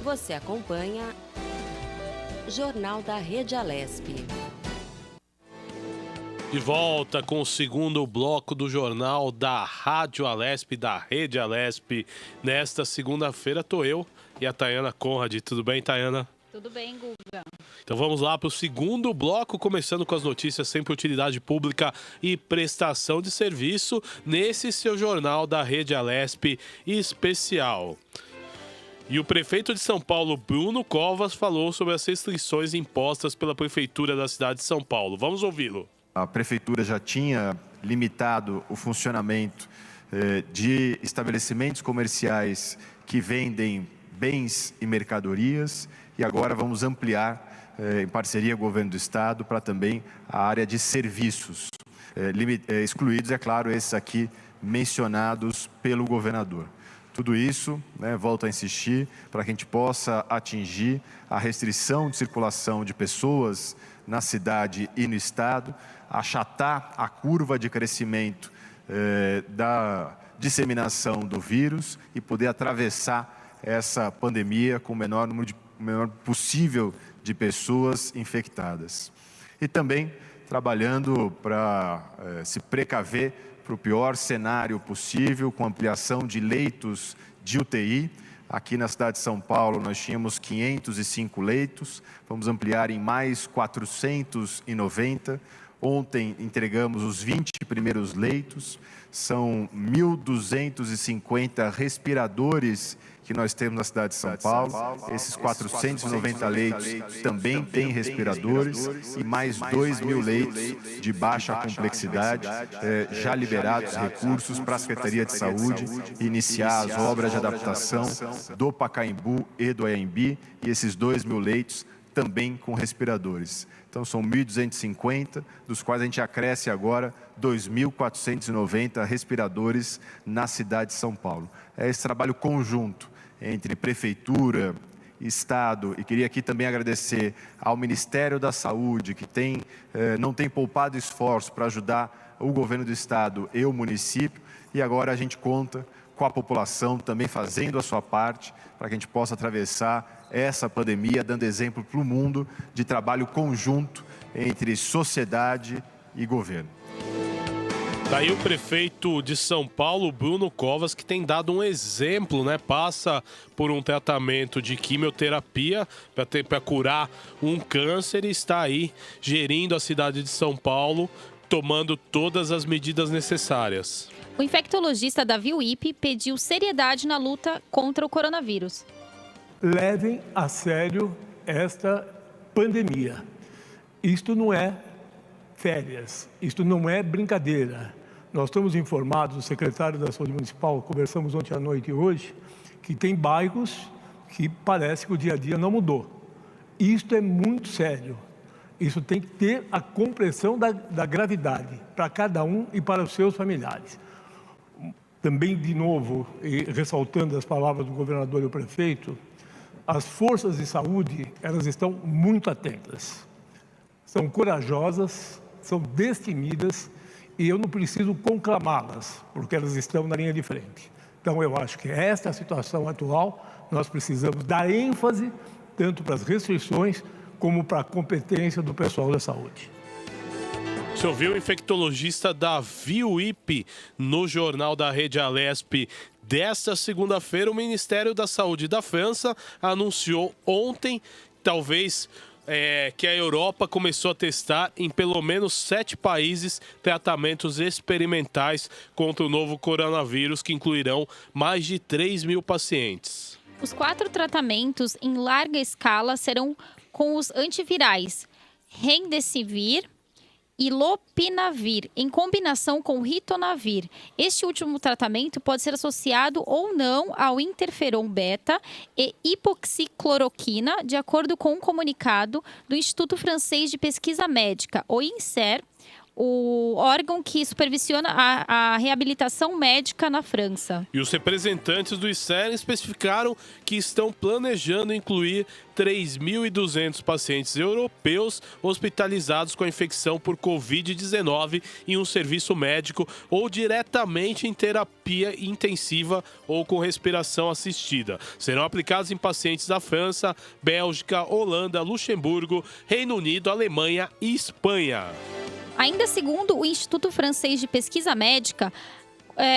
Você acompanha Jornal da Rede Alesp. De volta com o segundo bloco do Jornal da Rádio Alesp, da Rede Alesp. Nesta segunda-feira tô eu e a Tayana Conrad. Tudo bem, Tayana? Tudo bem, Guga. Então vamos lá para o segundo bloco, começando com as notícias sempre utilidade pública e prestação de serviço, nesse seu Jornal da Rede Alesp especial. E o prefeito de São Paulo, Bruno Covas, falou sobre as restrições impostas pela prefeitura da cidade de São Paulo. Vamos ouvi-lo. A prefeitura já tinha limitado o funcionamento de estabelecimentos comerciais que vendem bens e mercadorias e agora vamos ampliar, em parceria com o governo do estado, para também a área de serviços, excluídos, é claro, esses aqui mencionados pelo governador. Tudo isso, volto a insistir, para que a gente possa atingir a restrição de circulação de pessoas na cidade e no estado, achatar a curva de crescimento da disseminação do vírus e poder atravessar essa pandemia com o menor possível de pessoas infectadas. E também trabalhando para se precaver para o pior cenário possível, com ampliação de leitos de UTI. Aqui na cidade de São Paulo nós tínhamos 505 leitos, vamos ampliar em mais 490. Ontem entregamos os 20 primeiros leitos, são 1.250 respiradores que nós temos na cidade de São Paulo. Esses 490 leitos também têm respiradores e mais 2.000 leitos de baixa complexidade, já liberados recursos para a Secretaria de Saúde iniciar as obras de adaptação do Pacaembu e do Anhembi, e esses 2.000 leitos também com respiradores. Então são 1.250, dos quais a gente acresce agora 2.490 respiradores na cidade de São Paulo. É esse trabalho conjunto entre Prefeitura, Estado, e queria aqui também agradecer ao Ministério da Saúde, que não tem poupado esforço para ajudar o governo do Estado e o município, e agora a gente conta com a população também fazendo a sua parte, para que a gente possa atravessar essa pandemia, dando exemplo para o mundo de trabalho conjunto entre sociedade e governo. Daí o prefeito de São Paulo, Bruno Covas, que tem dado um exemplo, passa por um tratamento de quimioterapia para curar um câncer e está aí gerindo a cidade de São Paulo, tomando todas as medidas necessárias. O infectologista Davi Uip pediu seriedade na luta contra o coronavírus. Levem a sério esta pandemia. Isto não é férias, isto não é brincadeira. Nós estamos informados, o secretário da Saúde Municipal, conversamos ontem à noite e hoje, que tem bairros que parece que o dia a dia não mudou. Isto é muito sério. Isso tem que ter a compreensão da gravidade para cada um e para os seus familiares. Também, de novo, e ressaltando as palavras do governador e do prefeito, as forças de saúde, elas estão muito atentas. São corajosas, são destemidas e eu não preciso conclamá-las, porque elas estão na linha de frente. Então, eu acho que esta é a situação atual, nós precisamos dar ênfase tanto para as restrições como para a competência do pessoal da saúde. Você ouviu o infectologista Davi Uip no Jornal da Rede Alesp desta segunda-feira. O Ministério da Saúde da França anunciou ontem, talvez, que a Europa começou a testar em pelo menos 7 países tratamentos experimentais contra o novo coronavírus, que incluirão mais de 3.000 pacientes. Os 4 tratamentos em larga escala serão com os antivirais Remdesivir e Lopinavir, em combinação com Ritonavir. Este último tratamento pode ser associado ou não ao interferon beta e hipoxicloroquina, de acordo com um comunicado do Instituto Francês de Pesquisa Médica, o INSER. o órgão que supervisiona a reabilitação médica na França. E os representantes do ICER especificaram que estão planejando incluir 3.200 pacientes europeus hospitalizados com a infecção por Covid-19 em um serviço médico ou diretamente em terapia intensiva ou com respiração assistida. Serão aplicados em pacientes da França, Bélgica, Holanda, Luxemburgo, Reino Unido, Alemanha e Espanha. Ainda segundo o Instituto Francês de Pesquisa Médica,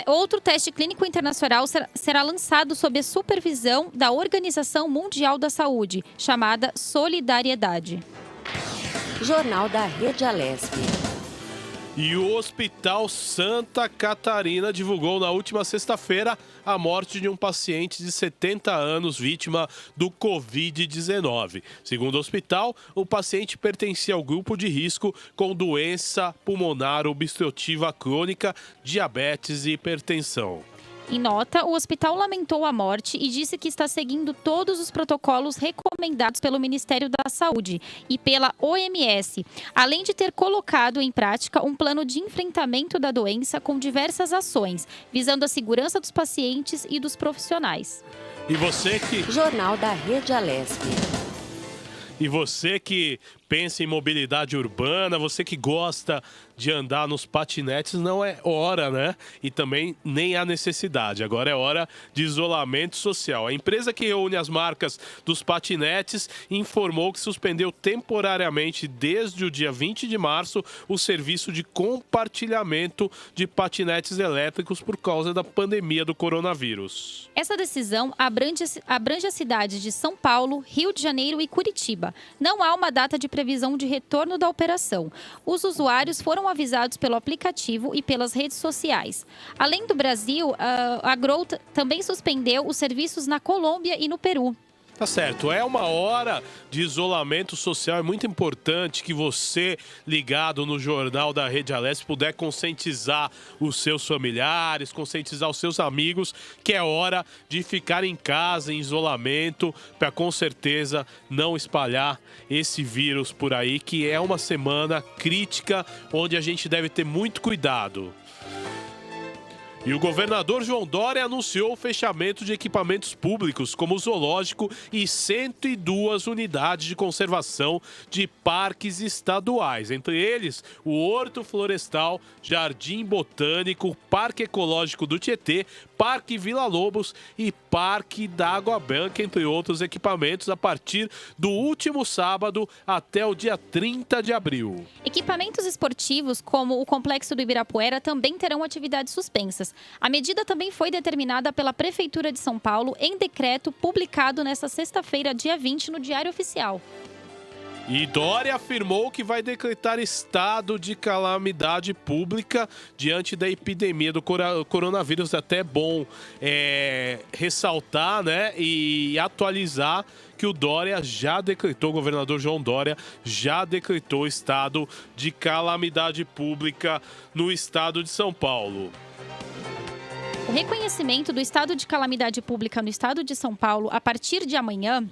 outro teste clínico internacional será lançado sob a supervisão da Organização Mundial da Saúde, chamada Solidariedade. Jornal da Rede Alesp. E o Hospital Santa Catarina divulgou na última sexta-feira a morte de um paciente de 70 anos vítima do Covid-19. Segundo o hospital, o paciente pertencia ao grupo de risco com doença pulmonar obstrutiva crônica, diabetes e hipertensão. Em nota, o hospital lamentou a morte e disse que está seguindo todos os protocolos recomendados pelo Ministério da Saúde e pela OMS, além de ter colocado em prática um plano de enfrentamento da doença com diversas ações, visando a segurança dos pacientes e dos profissionais. E você que... Jornal da Rede Alesp. E você que pensa em mobilidade urbana, você que gosta de andar nos patinetes, não é hora, né? E também nem há necessidade. Agora é hora de isolamento social. A empresa que reúne as marcas dos patinetes informou que suspendeu temporariamente, desde o dia 20 de março, o serviço de compartilhamento de patinetes elétricos por causa da pandemia do coronavírus. Essa decisão abrange as cidades de São Paulo, Rio de Janeiro e Curitiba. Não há uma data de previsão de retorno da operação. Os usuários foram avisados pelo aplicativo e pelas redes sociais. Além do Brasil, a Grow também suspendeu os serviços na Colômbia e no Peru. Tá certo, é uma hora de isolamento social. É muito importante que você, ligado no Jornal da Rede Alesp, puder conscientizar os seus familiares, conscientizar os seus amigos, que é hora de ficar em casa, em isolamento, para com certeza não espalhar esse vírus por aí, que é uma semana crítica, onde a gente deve ter muito cuidado. E o governador João Dória anunciou o fechamento de equipamentos públicos, como o zoológico e 102 unidades de conservação de parques estaduais. Entre eles, o Horto Florestal, Jardim Botânico, Parque Ecológico do Tietê, Parque Vila Lobos e Parque da Água Branca, entre outros equipamentos, a partir do último sábado até o dia 30 de abril. Equipamentos esportivos, como o Complexo do Ibirapuera, também terão atividades suspensas. A medida também foi determinada pela Prefeitura de São Paulo em decreto publicado nesta sexta-feira, dia 20, no Diário Oficial. E Dória afirmou que vai decretar estado de calamidade pública diante da epidemia do coronavírus. Até é bom ressaltar, né, e atualizar que o Dória já decretou, o governador João Dória já decretou estado de calamidade pública no estado de São Paulo. O reconhecimento do estado de calamidade pública no estado de São Paulo, a partir de amanhã,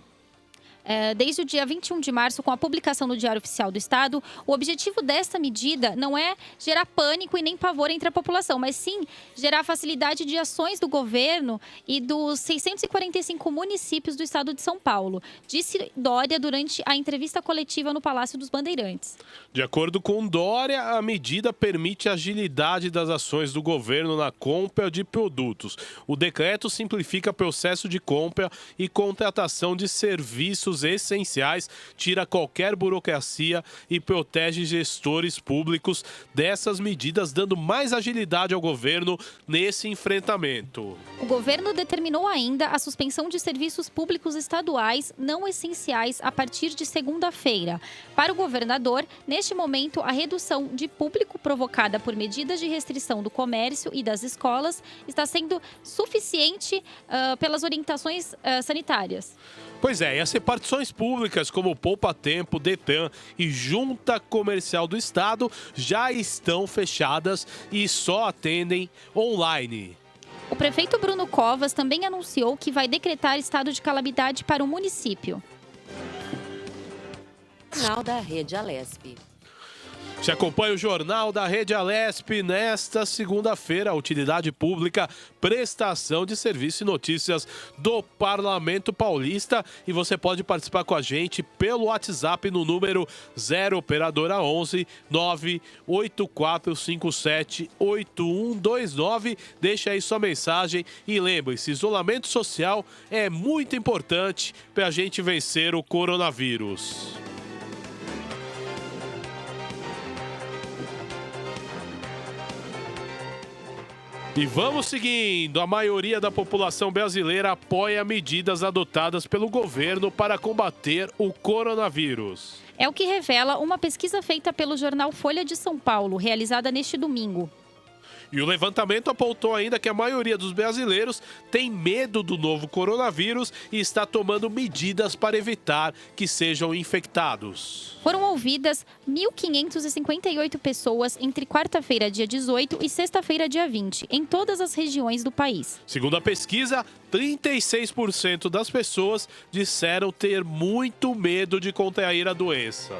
desde o dia 21 de março, com a publicação no Diário Oficial do Estado, o objetivo desta medida não é gerar pânico e nem pavor entre a população, mas sim gerar facilidade de ações do governo e dos 645 municípios do estado de São Paulo, disse Dória durante a entrevista coletiva no Palácio dos Bandeirantes. De acordo com Dória, a medida permite a agilidade das ações do governo na compra de produtos. O decreto simplifica o processo de compra e contratação de serviços essenciais, tira qualquer burocracia e protege gestores públicos dessas medidas, dando mais agilidade ao governo nesse enfrentamento. O governo determinou ainda a suspensão de serviços públicos estaduais não essenciais a partir de segunda-feira. Para o governador, neste momento, a redução de público provocada por medidas de restrição do comércio e das escolas está sendo suficiente pelas orientações sanitárias. Pois é, e as repartições públicas como o Poupa Tempo, Detran e Junta Comercial do Estado já estão fechadas e só atendem online. O prefeito Bruno Covas também anunciou que vai decretar estado de calamidade para o município. Jornal da Rede Alesp. Você acompanha o Jornal da Rede Alesp nesta segunda-feira, Utilidade Pública, prestação de serviço e notícias do Parlamento Paulista. E você pode participar com a gente pelo WhatsApp no número 0 operadora 11 98457 8129. Deixa aí sua mensagem e lembre-se, isolamento social é muito importante para a gente vencer o coronavírus. E vamos seguindo. A maioria da população brasileira apoia medidas adotadas pelo governo para combater o coronavírus. É o que revela uma pesquisa feita pelo jornal Folha de São Paulo, realizada neste domingo. E o levantamento apontou ainda que a maioria dos brasileiros tem medo do novo coronavírus e está tomando medidas para evitar que sejam infectados. Foram ouvidas 1.558 pessoas entre quarta-feira, dia 18, e sexta-feira, dia 20, em todas as regiões do país. Segundo a pesquisa, 36% das pessoas disseram ter muito medo de contrair a doença.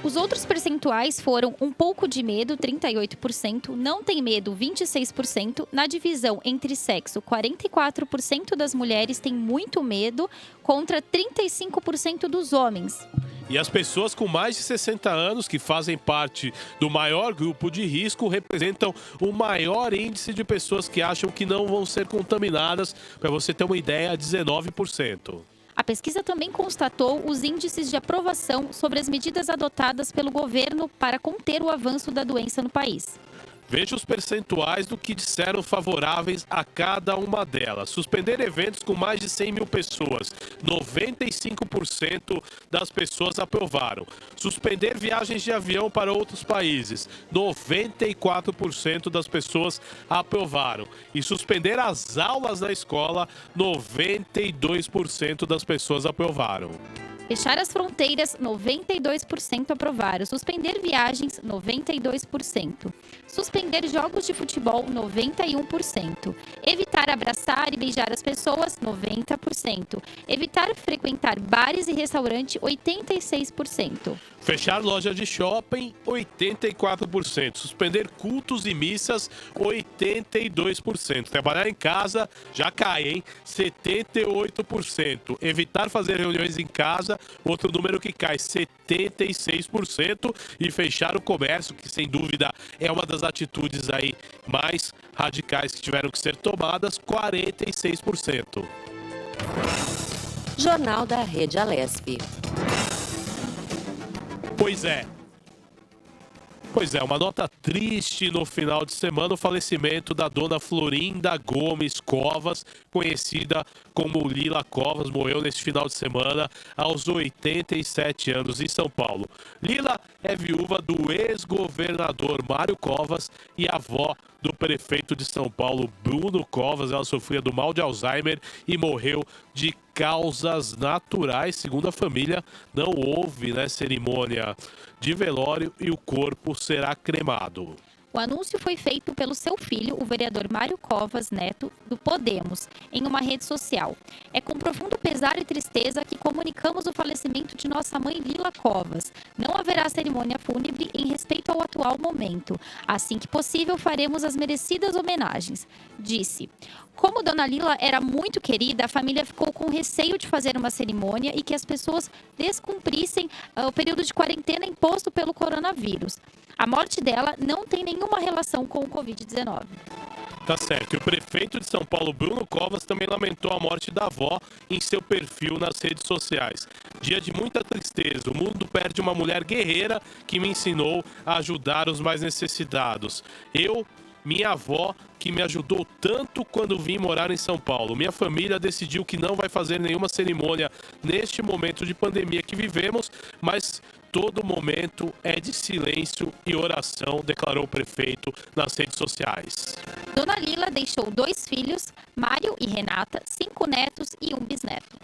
Os outros percentuais foram um pouco de medo, 38%, não tem medo, 26%, na divisão entre sexo, 44% das mulheres têm muito medo, contra 35% dos homens. E as pessoas com mais de 60 anos, que fazem parte do maior grupo de risco, representam o maior índice de pessoas que acham que não vão ser contaminadas. Para você ter uma ideia, 19%. A pesquisa também constatou os índices de aprovação sobre as medidas adotadas pelo governo para conter o avanço da doença no país. Veja os percentuais do que disseram favoráveis a cada uma delas. Suspender eventos com mais de 100 mil pessoas. 95% das pessoas aprovaram. Suspender viagens de avião para outros países. 94% das pessoas aprovaram. E suspender as aulas na escola. 92% das pessoas aprovaram. Fechar as fronteiras, 92% aprovaram. Suspender viagens, 92%. Suspender jogos de futebol, 91%. Evitar abraçar e beijar as pessoas, 90%. Evitar frequentar bares e restaurantes, 86%. Fechar loja de shopping, 84%. Suspender cultos e missas, 82%. Trabalhar em casa, já cai, hein? 78%. Evitar fazer reuniões em casa, outro número que cai, 76%. E fechar o comércio, que sem dúvida é uma das atitudes aí mais radicais que tiveram que ser tomadas, 46%. Jornal da Rede Alesp. Pois é, uma nota triste no final de semana, o falecimento da dona Florinda Gomes Covas, conhecida como Lila Covas, morreu neste final de semana aos 87 anos em São Paulo. Lila é viúva do ex-governador Mário Covas e avó do prefeito de São Paulo, Bruno Covas. Ela sofria do mal de Alzheimer e morreu de causas naturais. Segundo a família, não houve cerimônia de velório e o corpo será cremado. O anúncio foi feito pelo seu filho, o vereador Mário Covas Neto, do Podemos, em uma rede social. É com profundo pesar e tristeza que comunicamos o falecimento de nossa mãe Lila Covas. Não haverá cerimônia fúnebre em respeito ao atual momento. Assim que possível, faremos as merecidas homenagens, disse. Como Dona Lila era muito querida, a família ficou com receio de fazer uma cerimônia e que as pessoas descumprissem o período de quarentena imposto pelo coronavírus. A morte dela não tem nenhuma relação com o Covid-19. Tá certo. E o prefeito de São Paulo, Bruno Covas, também lamentou a morte da avó em seu perfil nas redes sociais. Dia de muita tristeza. O mundo perde uma mulher guerreira que me ensinou a ajudar os mais necessitados. Minha avó, que me ajudou tanto quando vim morar em São Paulo. Minha família decidiu que não vai fazer nenhuma cerimônia neste momento de pandemia que vivemos, mas todo momento é de silêncio e oração, declarou o prefeito nas redes sociais. Dona Lila deixou 2 filhos, Mário e Renata, 5 netos e 1 bisneto.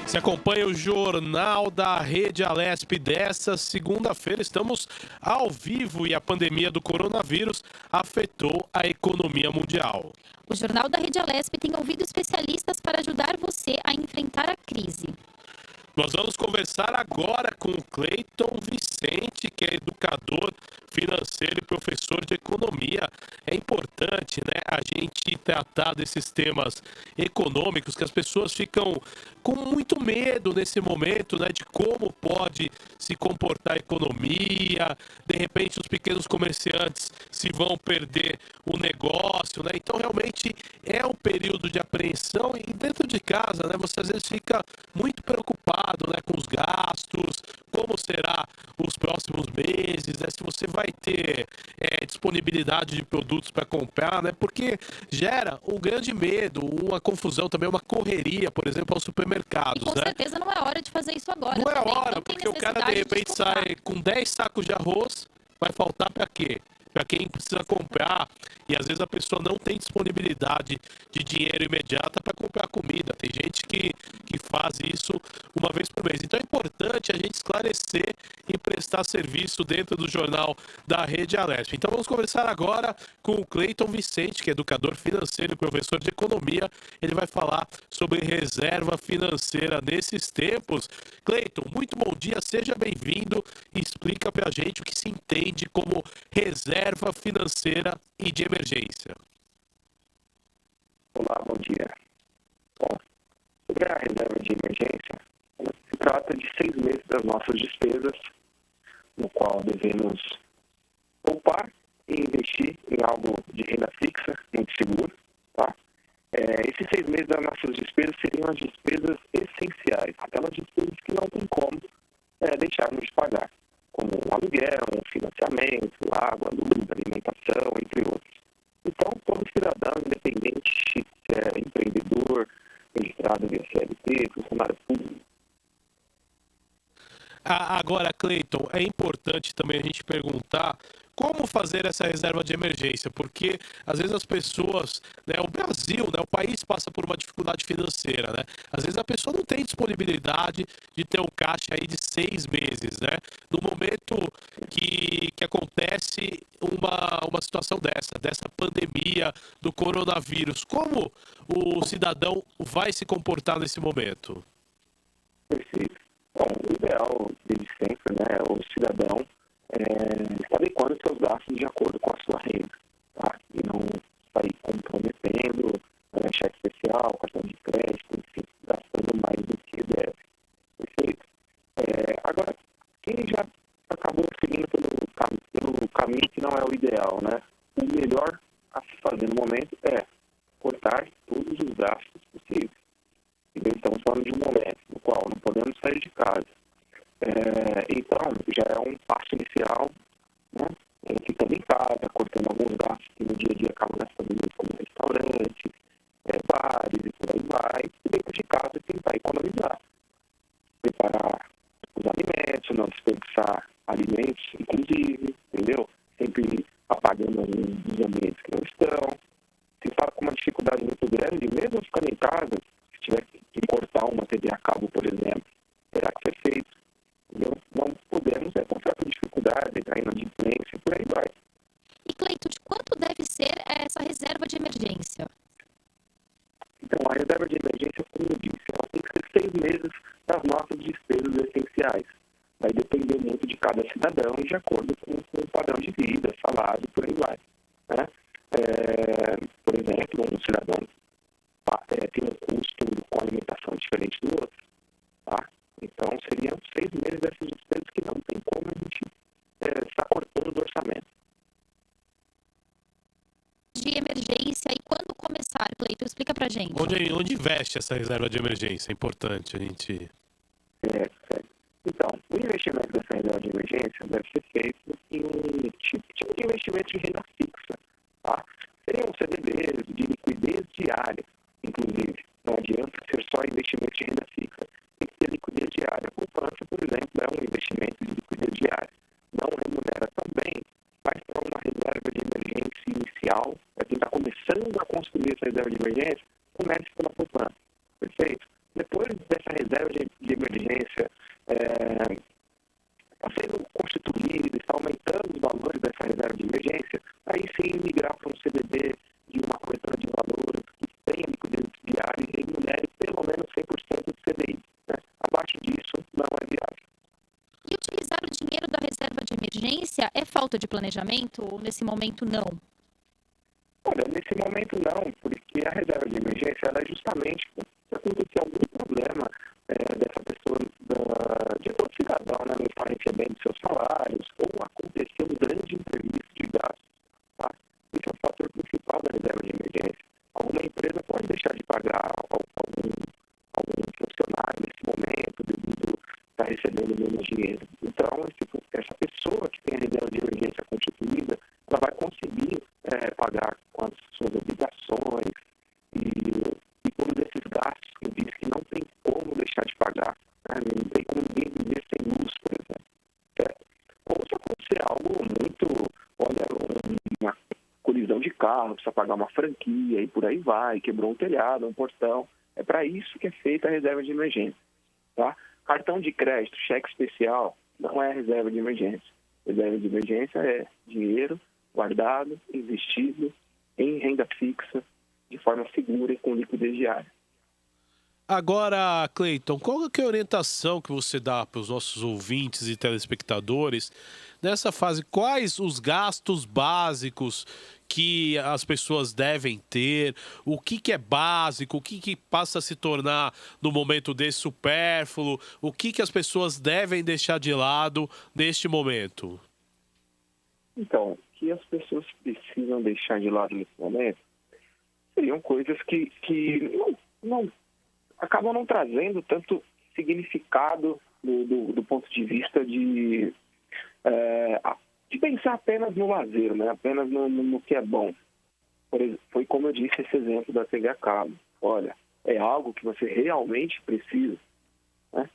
Você acompanha o Jornal da Rede Alesp desta segunda-feira. Estamos ao vivo e a pandemia do coronavírus afetou a economia mundial. O Jornal da Rede Alesp tem ouvido especialistas para ajudar você a enfrentar a crise. Nós vamos conversar conversar agora com o Cleiton Vicente, que é educador financeiro e professor de economia. É importante, né, a gente tratar desses temas econômicos, que as pessoas ficam com muito medo nesse momento, né, de como pode se comportar a economia, de repente os pequenos comerciantes se vão perder o negócio, né? Então realmente é um período de apreensão e dentro de casa, né, você às vezes fica muito preocupado, né, com os gastos, como será os próximos meses, né, se você vai ter disponibilidade de produtos para comprar, né, porque gera um grande medo, uma confusão também, uma correria, por exemplo, aos supermercados, E com né? certeza não é hora de fazer isso agora. Não é também. hora, Não tem porque o cara de necessidade repente comprar. sai com 10 sacos de arroz, vai faltar para quê? Para quem precisa comprar, e às vezes a pessoa não tem disponibilidade de dinheiro imediata para comprar comida. Tem gente que faz isso uma vez por mês. Então é importante a gente esclarecer e prestar serviço dentro do jornal da Rede Alesp. Então vamos conversar agora com o Cleiton Vicente, que é educador financeiro e professor de economia. Ele vai falar sobre reserva financeira nesses tempos. Cleiton, muito bom dia, seja bem-vindo e explica para a gente o que se entende como reserva financeira e de emergência. Olá, bom dia. Bom, sobre a reserva de emergência, ela se trata de 6 meses das nossas despesas, no qual devemos poupar e investir em algo de renda fixa, muito seguro. Tá? Esses 6 meses das nossas despesas seriam as despesas essenciais, aquelas despesas que não tem como deixarmos de pagar, como um aluguel, um financiamento, água, luz, alimentação, entre outros. Então, todo cidadão, independente se é empreendedor, registrado via CLT, funcionário público. Agora, Cleiton, é importante também a gente perguntar como fazer essa reserva de emergência, porque às vezes as pessoas, né, o Brasil, né, o país passa por uma dificuldade financeira, né? Às vezes a pessoa não tem disponibilidade de ter um caixa aí de 6 meses, né? No momento que acontece uma situação dessa pandemia do coronavírus, como o cidadão vai se comportar nesse momento? Perfeito. Bom, o ideal, desde sempre, né, o cidadão está adequando seus gastos de acordo com a sua renda, tá? E não sair comprometendo cheque especial, cartão de crédito, enfim, gastando mais do que deve. Perfeito? Agora, quem já acabou seguindo pelo caminho que não é o ideal, né? O melhor a se fazer no momento é cortar todos os gastos possíveis. Então, estamos falando de um momento no qual não podemos sair de casa. Então, já é um passo inicial, né? Ficando em casa, cortando alguns gastos que no dia a dia acabam gastando muito, como restaurantes, bares e por aí vai. E dentro de casa, tentar economizar. Preparar os alimentos, não desperdiçar alimentos, inclusive, entendeu? Sempre apagando os ambientes que não estão. Se está com uma dificuldade muito grande, mesmo ficando em casa, se tiver que cortar uma TV a cabo, por exemplo, terá que ser feito. Entendeu? Não podemos passar por dificuldade, entrar em inadimplência e por aí vai. E, Cleiton, de quanto deve ser essa reserva de emergência? Então, a reserva de emergência, como eu disse, ela tem que ser 6 meses das nossas despesas essenciais. Vai depender muito de cada cidadão e de acordo com o padrão de vida, salário e por aí vai. Né? Por exemplo, um cidadão tem um custo com alimentação diferente do outro. Tá? Então, seriam 6 meses dessas despesas que não tem como a gente estar cortando do orçamento. De emergência e quando começar, Cleiton? Explica pra gente. Onde investe essa reserva de emergência? É importante a gente... Certo. Então, o investimento dessa reserva de emergência deve ser feito em um tipo de investimento de renda fixa. Tá? Seriam CDBs de liquidez diária, inclusive. Não adianta ser só investimento de renda fixa. Tem que ter liquidez diária. A poupança, por exemplo, é um investimento de liquidez diária. Não remunera tão bem, mas para uma reserva de emergência inicial, para quem está começando a construir essa reserva de emergência, comece pela poupança. Perfeito? Depois dessa reserva de emergência está sendo constituída, está aumentando os valores dessa reserva de emergência, aí sim migrar para um CDB de uma corretora de valores que tenha liquidez diária e remunere pelo menos 100% do CDI. Né? Abaixo disso não é viável. emergência é falta de planejamento ou nesse momento não? Olha, nesse momento não, porque a reserva de emergência ela é justamente se acontecer algum problema dessa pessoa, de todo cidadão, né, não está recebendo seus salários, ou acontecer um grande imprevisto de gastos. Tá? Esse é o fator principal da reserva de emergência. Alguma empresa pode deixar de pagar algum funcionário nesse momento, devido a estar recebendo menos dinheiro. Então, essa pessoa que tem a reserva de emergência constituída, ela vai conseguir pagar com as suas obrigações e todos esses gastos que eu disse que não tem como deixar de pagar. Né? Não tem como ninguém viver sem luz, por exemplo. Certo? Ou se acontecer algo muito, uma colisão de carro, precisa pagar uma franquia e por aí vai, quebrou um telhado, um portão. É para isso que é feita a reserva de emergência. Tá? Cartão de crédito, cheque especial, não é reserva de emergência. Reserva de emergência é dinheiro guardado, investido em renda fixa, de forma segura e com liquidez diária. Agora, Cleiton, qual que é a orientação que você dá para os nossos ouvintes e telespectadores nessa fase? Quais os gastos básicos que as pessoas devem ter? O que é básico? O que passa a se tornar, no momento desse, supérfluo? O que as pessoas devem deixar de lado neste momento? Então, o que as pessoas precisam deixar de lado nesse momento seriam coisas que não acabam não trazendo tanto significado do ponto de vista de pensar apenas no lazer, né? Apenas no que é bom. Por exemplo, foi como eu disse esse exemplo da TV a cabo. Olha, é algo que você realmente precisa. Né?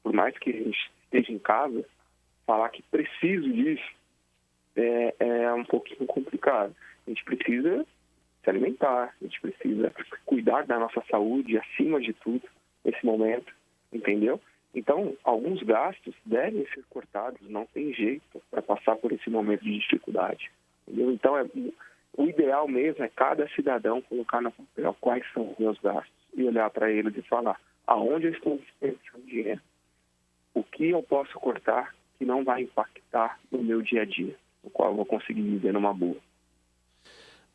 Por mais que a gente esteja em casa, falar que preciso disso é um pouquinho complicado. A gente precisa se alimentar, a gente precisa cuidar da nossa saúde acima de tudo nesse momento, entendeu? Então, alguns gastos devem ser cortados, não tem jeito para passar por esse momento de dificuldade, entendeu? Então, o ideal mesmo é cada cidadão colocar no papel quais são os meus gastos e olhar para eles e falar aonde eu estou desperdiçando dinheiro, o que eu posso cortar que não vai impactar no meu dia a dia, no qual eu vou conseguir viver numa boa.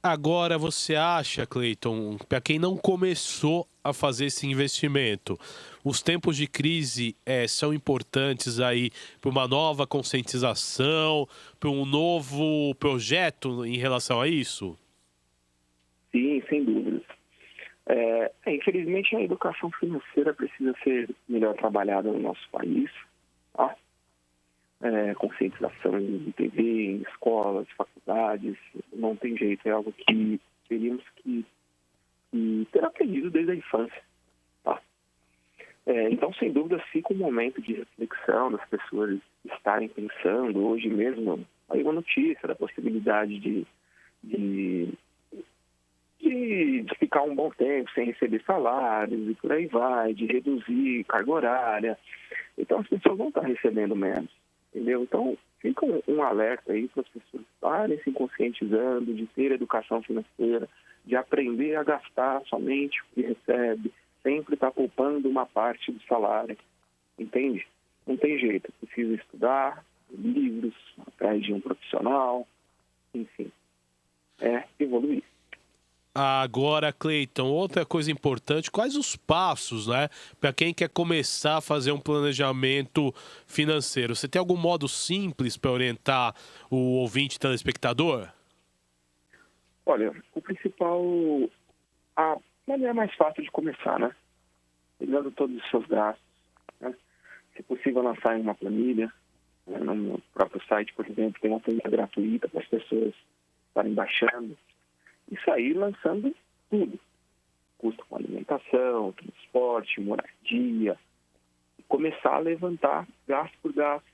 Agora, você acha, Cleiton, para quem não começou a fazer esse investimento, os tempos de crise são importantes aí para uma nova conscientização, para um novo projeto em relação a isso? Sim, sem dúvidas. Infelizmente, a educação financeira precisa ser melhor trabalhada no nosso país. Tá? Conscientização em TV, em escolas, faculdades, não tem jeito, é algo que teríamos que ter aprendido desde a infância. Tá? Então, sem dúvida, fica um momento de reflexão das pessoas estarem pensando, hoje mesmo, aí uma notícia da possibilidade de ficar um bom tempo sem receber salários e por aí vai, de reduzir carga horária. Então, as pessoas vão estar recebendo menos. Entendeu? Então, fica um alerta aí para as pessoas estarem se conscientizando de ter educação financeira, de aprender a gastar somente o que recebe, sempre estar poupando uma parte do salário. Entende? Não tem jeito. Precisa estudar, livros, atrás de um profissional, enfim. Evoluir. Agora, Cleiton, outra coisa importante, quais os passos, né, para quem quer começar a fazer um planejamento financeiro? Você tem algum modo simples para orientar o ouvinte telespectador? Olha, o principal, a maneira mais fácil de começar, né? Pegando todos os seus gastos, né? Se possível, lançar em uma planilha, né? No próprio site, por exemplo, tem uma planilha gratuita para as pessoas estarem baixando. E sair lançando tudo. Custo com alimentação, transporte, moradia. E começar a levantar gasto por gasto,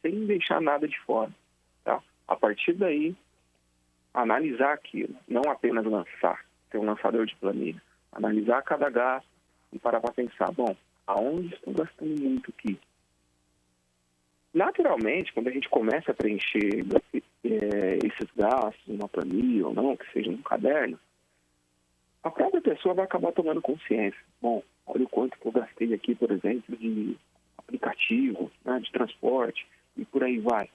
sem deixar nada de fora. Tá? A partir daí, analisar aquilo. Não apenas lançar, ser um lançador de planilha. Analisar cada gasto e parar para pensar, bom, aonde estou gastando muito aqui? Naturalmente, quando a gente começa a preencher esses gastos numa planilha ou não, que seja num caderno, a própria pessoa vai acabar tomando consciência. Bom, olha o quanto que eu gastei aqui, por exemplo, de aplicativo, né, de transporte, e por aí vai.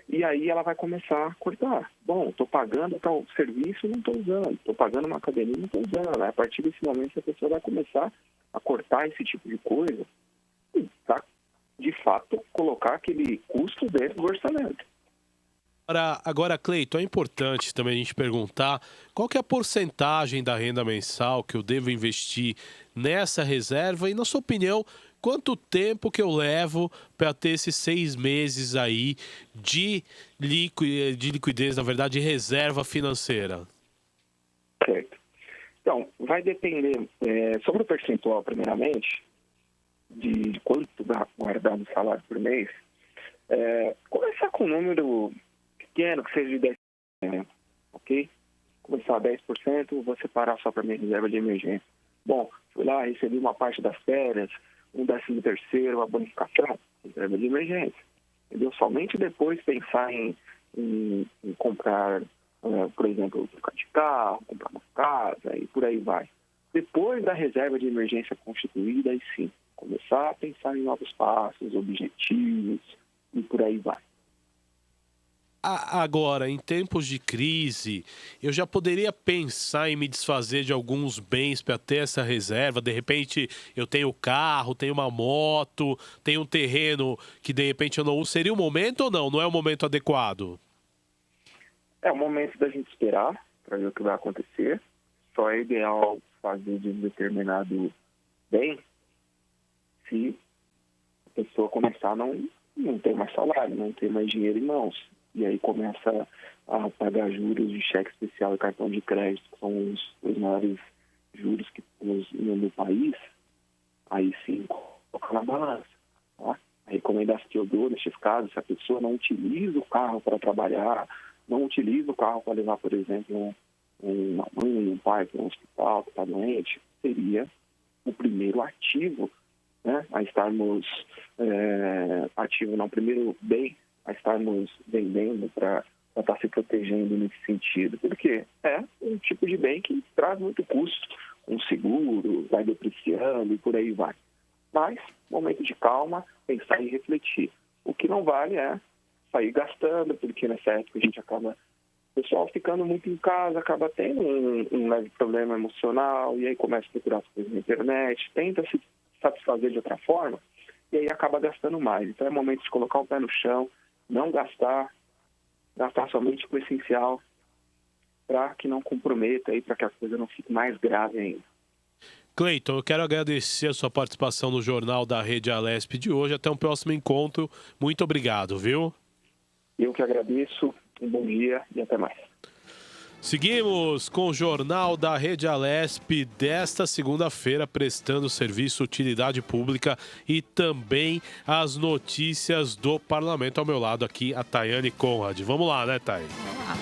E aí ela vai começar a cortar. Bom, estou pagando tal serviço, não estou usando. Estou pagando uma academia, não estou usando. A partir desse momento, a pessoa vai começar a cortar esse tipo de coisa e, de fato, colocar aquele custo dentro do orçamento. Agora, Cleiton, é importante também a gente perguntar qual que é a porcentagem da renda mensal que eu devo investir nessa reserva e, na sua opinião, quanto tempo que eu levo para ter esses 6 meses aí de liquidez, na verdade, de reserva financeira? Certo. Então, vai depender, sobre o percentual, primeiramente, de quanto guardar do salário por mês, começar com um número pequeno, que seja de 10%, ok? Começar a 10%, vou separar só para minha reserva de emergência. Bom, fui lá, recebi uma parte das férias, um 13º, uma bonificação, reserva de emergência. Entendeu? Somente depois pensar em comprar, por exemplo, trocar de carro, comprar uma casa e por aí vai. Depois da reserva de emergência constituída, aí sim, começar a pensar em novos passos, objetivos e por aí vai. Agora, em tempos de crise, eu já poderia pensar em me desfazer de alguns bens para ter essa reserva. De repente, eu tenho carro, tenho uma moto, tenho um terreno que de repente eu não uso. Seria o momento ou não? Não é o momento adequado? É o momento da gente esperar para ver o que vai acontecer. Só é ideal fazer de um determinado bem se a pessoa começar a não ter mais salário, não ter mais dinheiro em mãos. E aí começa a pagar juros de cheque especial e cartão de crédito, que são os maiores juros que temos no país. Aí sim, coloca na balança. Tá? A recomendação que eu dou nesses casos, se a pessoa não utiliza o carro para trabalhar, não utiliza o carro para levar, por exemplo, uma mãe, um pai para um hospital que está doente, seria o primeiro ativo, né? A estarmos ativo, não, primeiro bem a estarmos vendendo para estar se protegendo nesse sentido. Porque é um tipo de bem que traz muito custo, um seguro, vai depreciando e por aí vai. Mas, momento de calma, pensar e refletir. O que não vale é sair gastando, porque nessa época a gente acaba, o pessoal ficando muito em casa, acaba tendo um leve problema emocional, e aí começa a procurar as coisas na internet, tenta se satisfazer de outra forma, e aí acaba gastando mais. Então é momento de colocar o pé no chão, não gastar somente com o essencial, para que não comprometa e para que a coisa não fique mais grave ainda. Cleiton, eu quero agradecer a sua participação no Jornal da Rede Alesp de hoje. Até um próximo encontro. Muito obrigado, viu? Eu que agradeço. Um bom dia e até mais. Seguimos com o Jornal da Rede Alesp desta segunda-feira, prestando serviço utilidade pública e também as notícias do Parlamento. Ao meu lado aqui, a Tayane Conrad. Vamos lá, né, Thay? Vamos lá.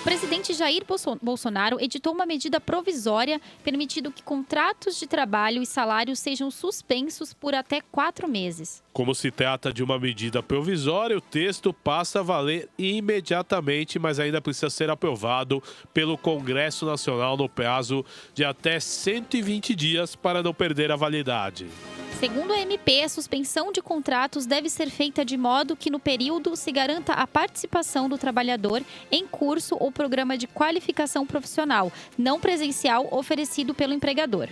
O presidente Jair Bolsonaro editou uma medida provisória permitindo que contratos de trabalho e salários sejam suspensos por até 4 meses. Como se trata de uma medida provisória, o texto passa a valer imediatamente, mas ainda precisa ser aprovado pelo Congresso Nacional no prazo de até 120 dias para não perder a validade. Segundo a MP, a suspensão de contratos deve ser feita de modo que no período se garanta a participação do trabalhador em curso ou programa de qualificação profissional não presencial oferecido pelo empregador.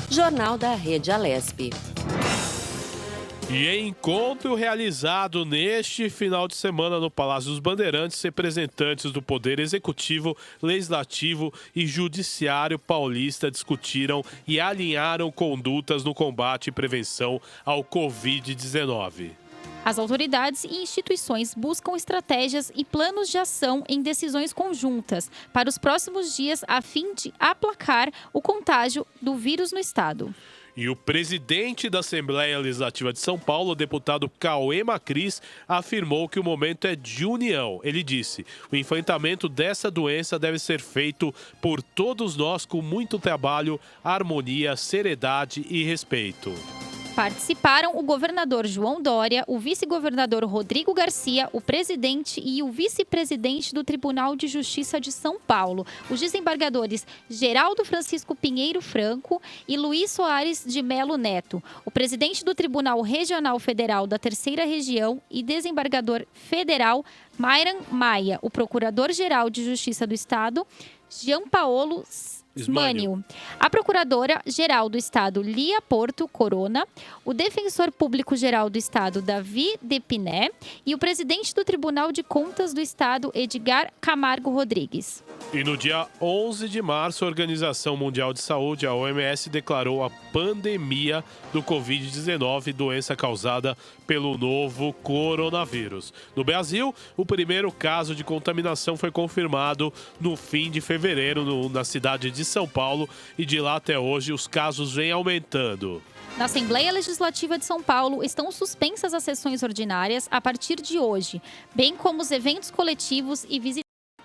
Jornal da Rede Alesp. E em encontro realizado neste final de semana no Palácio dos Bandeirantes, representantes do Poder Executivo, Legislativo e Judiciário paulista discutiram e alinharam condutas no combate e prevenção ao Covid-19. As autoridades e instituições buscam estratégias e planos de ação em decisões conjuntas para os próximos dias a fim de aplacar o contágio do vírus no estado. E o presidente da Assembleia Legislativa de São Paulo, o deputado Cauê Macris, afirmou que o momento é de união. Ele disse: o enfrentamento dessa doença deve ser feito por todos nós com muito trabalho, harmonia, seriedade e respeito. Participaram o governador João Dória, o vice-governador Rodrigo Garcia, o presidente e o vice-presidente do Tribunal de Justiça de São Paulo, os desembargadores Geraldo Francisco Pinheiro Franco e Luiz Soares de Melo Neto, o presidente do Tribunal Regional Federal da Terceira Região e desembargador federal Mayran Maia, o procurador-geral de Justiça do Estado, Jean Paolo Smanio, a Procuradora-Geral do Estado, Lia Porto Corona, o Defensor Público-Geral do Estado, Davi Depiné, e o presidente do Tribunal de Contas do Estado, Edgar Camargo Rodrigues. E no dia 11 de março, a Organização Mundial de Saúde, a OMS, declarou a pandemia do Covid-19, doença causada pelo novo coronavírus. No Brasil, o primeiro caso de contaminação foi confirmado no fim de fevereiro, na cidade de São Paulo, e de lá até hoje os casos vêm aumentando. Na Assembleia Legislativa de São Paulo, estão suspensas as sessões ordinárias a partir de hoje, bem como os eventos coletivos e visita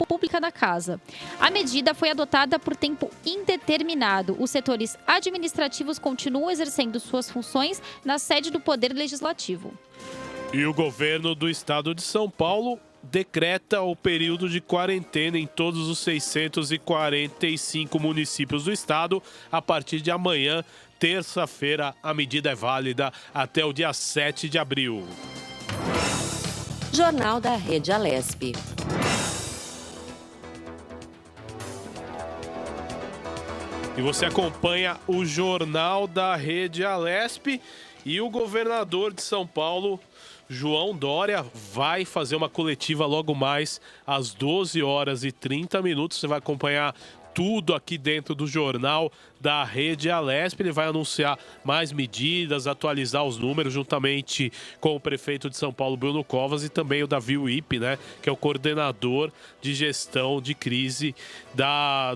pública da casa. A medida foi adotada por tempo indeterminado. Os setores administrativos continuam exercendo suas funções na sede do Poder Legislativo. E o governo do estado de São Paulo decreta o período de quarentena em todos os 645 municípios do estado. A partir de amanhã, terça-feira, a medida é válida até o dia 7 de abril. Jornal da Rede Alesp. E você acompanha o Jornal da Rede Alesp, e o governador de São Paulo, João Dória, vai fazer uma coletiva logo mais às 12h30. Você vai acompanhar tudo aqui dentro do Jornal da Rede Alesp. Ele vai anunciar mais medidas, atualizar os números juntamente com o prefeito de São Paulo, Bruno Covas, e também o Davi Uip, né, que é o coordenador de gestão de crise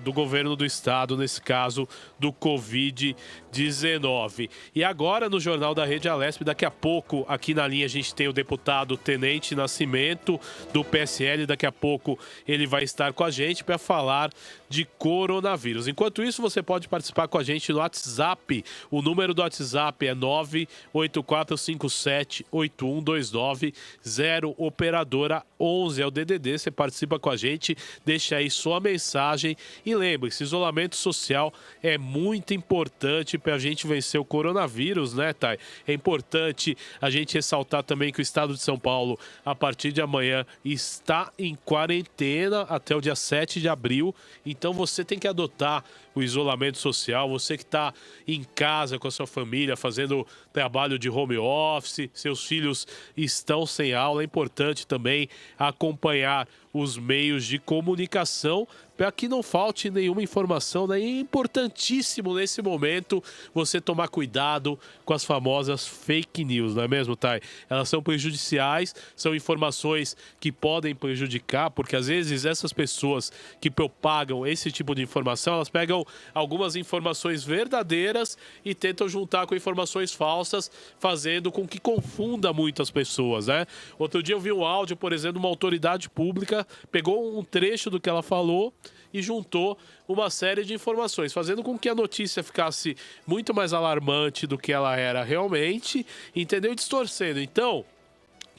do governo do estado, nesse caso do Covid-19. E agora no Jornal da Rede Alesp, daqui a pouco aqui na linha a gente tem o deputado Tenente Nascimento do PSL. Daqui a pouco ele vai estar com a gente para falar de coronavírus. Enquanto isso, você pode participar com a gente no WhatsApp. O número do WhatsApp é 984578129, 0 operadora 11 é o DDD. Você participa com a gente, deixa aí sua mensagem e lembre-se, isolamento social é muito importante para a gente vencer o coronavírus, né, Thay? É importante a gente ressaltar também que o estado de São Paulo, a partir de amanhã, está em quarentena até o dia 7 de abril. Então você tem que adotar o isolamento social. Você que está em casa com a sua família, fazendo trabalho de home office, seus filhos estão sem aula, é importante também acompanhar os meios de comunicação para que não falte nenhuma informação, né? E é importantíssimo nesse momento você tomar cuidado com as famosas fake news, não é mesmo, Thay? Elas são prejudiciais, são informações que podem prejudicar, porque às vezes essas pessoas que propagam esse tipo de informação, elas pegam algumas informações verdadeiras e tentam juntar com informações falsas, fazendo com que confunda muitas pessoas, né? Outro dia eu vi um áudio, por exemplo, de uma autoridade pública, pegou um trecho do que ela falou e juntou uma série de informações, fazendo com que a notícia ficasse muito mais alarmante do que ela era realmente, entendeu? Distorcendo. Então,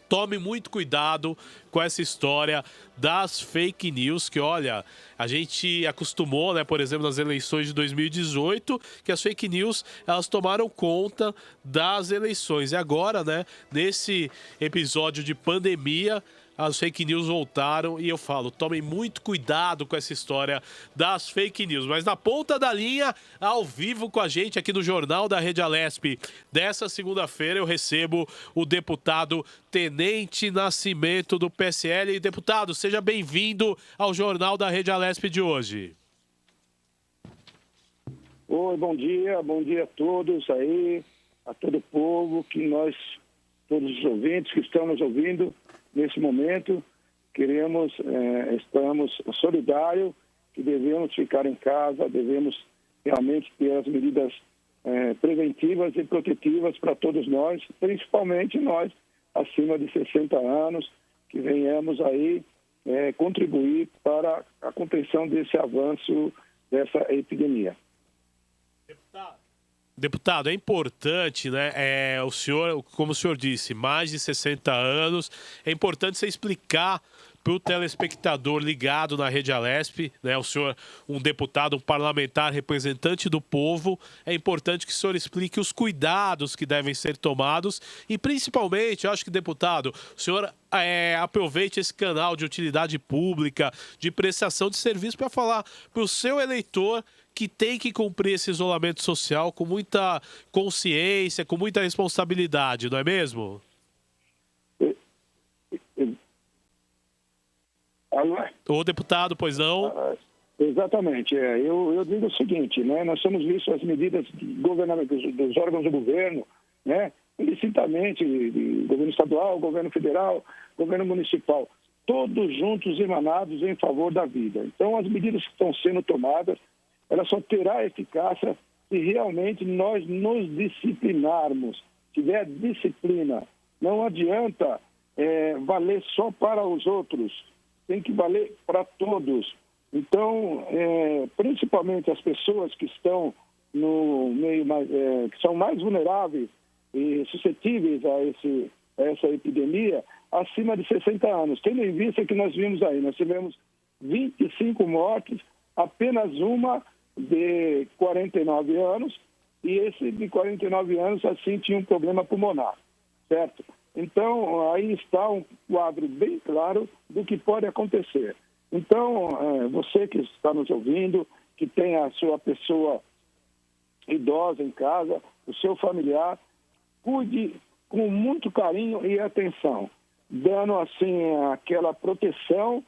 tome muito cuidado com essa história das fake news, que olha, a gente acostumou, né, por exemplo, nas eleições de 2018, que as fake news, elas tomaram conta das eleições. E agora, né, nesse episódio de pandemia, as fake news voltaram e eu falo, tomem muito cuidado com essa história das fake news. Mas na ponta da linha, ao vivo com a gente aqui no Jornal da Rede Alesp, dessa segunda-feira, eu recebo o deputado Tenente Nascimento do PSL. E, deputado, seja bem-vindo ao Jornal da Rede Alesp de hoje. Oi, bom dia a todos aí, a todo o povo, todos os ouvintes que estão nos ouvindo. Nesse momento, estamos solidários, que devemos ficar em casa, devemos realmente ter as medidas preventivas e protetivas para todos nós, principalmente nós acima de 60 anos, que venhamos aí contribuir para a contenção desse avanço dessa epidemia. Deputado, é importante, né? O senhor, como o senhor disse, mais de 60 anos. É importante você explicar para o telespectador ligado na Rede Alesp, né? O senhor, um deputado, um parlamentar, representante do povo. É importante que o senhor explique os cuidados que devem ser tomados e, principalmente, eu acho que, deputado, o senhor aproveite esse canal de utilidade pública, de prestação de serviço para falar para o seu eleitor que tem que cumprir esse isolamento social com muita consciência, com muita responsabilidade, não é mesmo? Ô, deputado, pois não? Exatamente. Eu digo o seguinte, né? Nós temos visto as medidas governamentais dos órgãos do governo, né? Indistintamente, de governo estadual, governo federal, governo municipal, todos juntos emanados em favor da vida. Então, as medidas que estão sendo tomadas, ela só terá eficácia se realmente nós nos disciplinarmos, tiver disciplina. Não adianta valer só para os outros, tem que valer para todos. Então, principalmente as pessoas que estão no meio mais, que são mais vulneráveis e suscetíveis a essa epidemia, acima de 60 anos. Tendo em vista que nós vimos aí, nós tivemos 25 mortes, apenas uma de 49 anos, e esse de 49 anos, assim, tinha um problema pulmonar, certo? Então, aí está um quadro bem claro do que pode acontecer. Então, você que está nos ouvindo, que tem a sua pessoa idosa em casa, o seu familiar, cuide com muito carinho e atenção, dando, assim, aquela proteção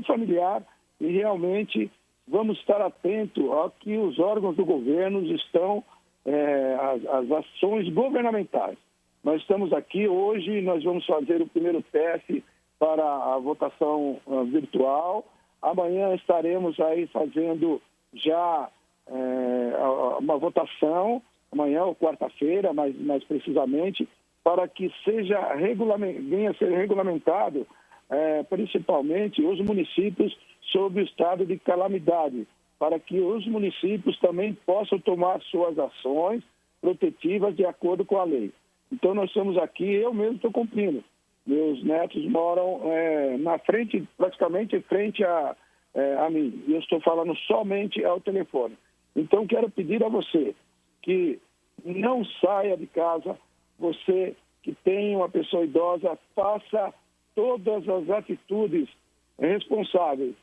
familiar e realmente vamos estar atentos ao que os órgãos do governo estão, as ações governamentais. Nós estamos aqui hoje, nós vamos fazer o primeiro teste para a votação virtual. Amanhã estaremos aí fazendo já uma votação, amanhã ou quarta-feira, mais precisamente, para que venha a ser regulamentado principalmente os municípios sob o estado de calamidade, para que os municípios também possam tomar suas ações protetivas de acordo com a lei. Então, nós estamos aqui, eu mesmo estou cumprindo. Meus netos moram na frente, praticamente em frente a mim. E eu estou falando somente ao telefone. Então, quero pedir a você que não saia de casa, você que tem uma pessoa idosa, faça todas as atitudes responsáveis.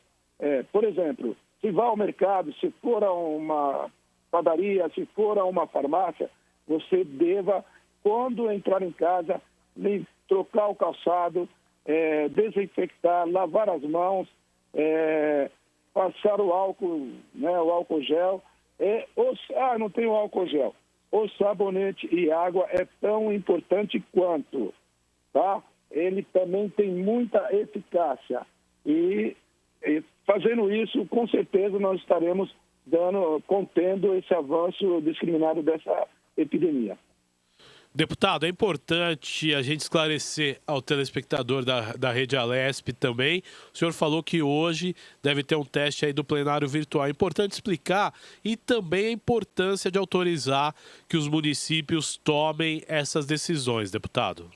Por exemplo, se vá ao mercado, se for a uma padaria, se for a uma farmácia, você deva, quando entrar em casa, trocar o calçado, desinfectar, lavar as mãos, passar o álcool, né, o álcool gel. Não tem o álcool gel. O sabonete e água é tão importante quanto, tá? Ele também tem muita eficácia. E fazendo isso, com certeza nós estaremos contendo esse avanço discriminado dessa epidemia. Deputado, é importante a gente esclarecer ao telespectador da Rede Alesp também. O senhor falou que hoje deve ter um teste aí do plenário virtual. É importante explicar e também a importância de autorizar que os municípios tomem essas decisões, deputado.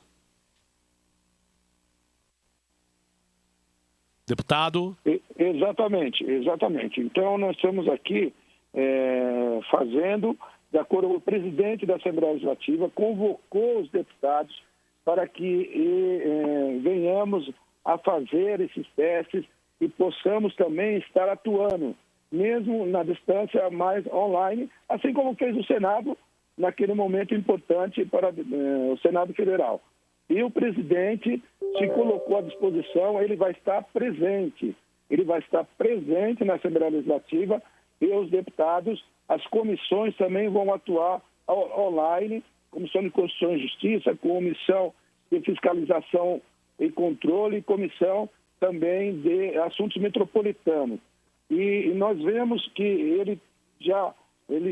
Deputado? Exatamente. Então, nós estamos aqui fazendo, de acordo com o presidente da Assembleia Legislativa, convocou os deputados para que venhamos a fazer esses testes e possamos também estar atuando, mesmo na distância mais online, assim como fez o Senado naquele momento importante para o Senado Federal. E o presidente se colocou à disposição, ele vai estar presente na Assembleia Legislativa e os deputados, as comissões também vão atuar online, Comissão de Constituição e Justiça, Comissão de Fiscalização e Controle e Comissão também de Assuntos Metropolitanos. E nós vemos que ele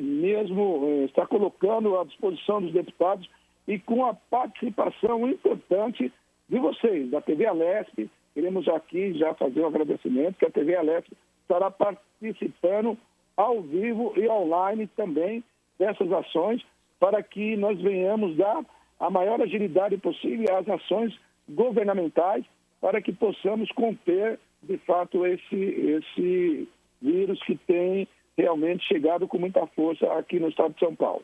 mesmo está colocando à disposição dos deputados e com a participação importante de vocês, da TV Alesp. Queremos aqui já fazer um agradecimento, que a TV Alesp estará participando ao vivo e online também dessas ações para que nós venhamos dar a maior agilidade possível às ações governamentais para que possamos conter, de fato, esse vírus que tem realmente chegado com muita força aqui no estado de São Paulo.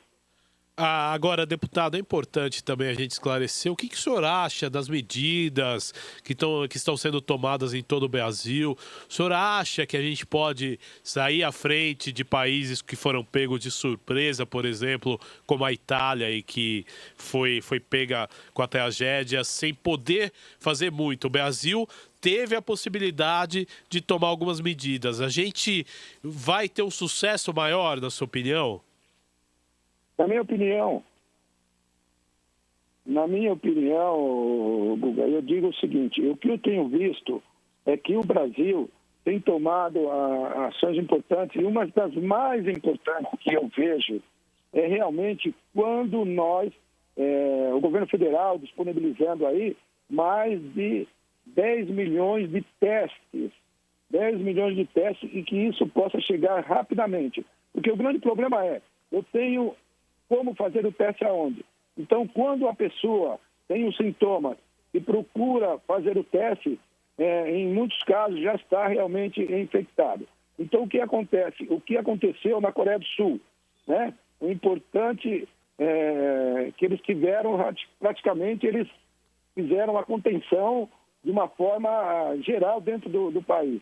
Agora, deputado, é importante também a gente esclarecer o que o senhor acha das medidas que estão sendo tomadas em todo o Brasil. O senhor acha que a gente pode sair à frente de países que foram pegos de surpresa, por exemplo, como a Itália, e que foi pega com a tragédia sem poder fazer muito? O Brasil teve a possibilidade de tomar algumas medidas. A gente vai ter um sucesso maior, na sua opinião? Na minha opinião, Guga, eu digo o seguinte: o que eu tenho visto é que o Brasil tem tomado ações importantes, e uma das mais importantes que eu vejo é realmente quando nós, o governo federal, disponibilizando aí mais de 10 milhões de testes, e que isso possa chegar rapidamente. Porque o grande problema é, eu tenho como fazer o teste aonde? Então, quando a pessoa tem os sintomas e procura fazer o teste, em muitos casos já está realmente infectado. Então, o que acontece? O que aconteceu na Coreia do Sul, né? O importante é que eles tiveram, praticamente, eles fizeram a contenção de uma forma geral dentro do país.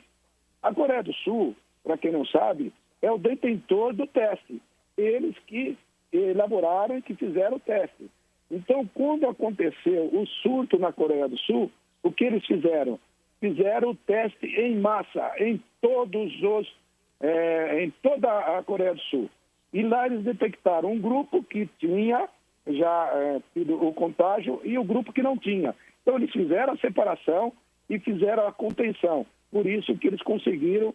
A Coreia do Sul, para quem não sabe, é o detentor do teste. Eles que elaboraram e que fizeram o teste. Então, quando aconteceu o surto na Coreia do Sul, o que eles fizeram? Fizeram o teste em massa, em toda a Coreia do Sul. E lá eles detectaram um grupo que tinha já tido o contágio e o grupo que não tinha. Então, eles fizeram a separação e fizeram a contenção. Por isso que eles conseguiram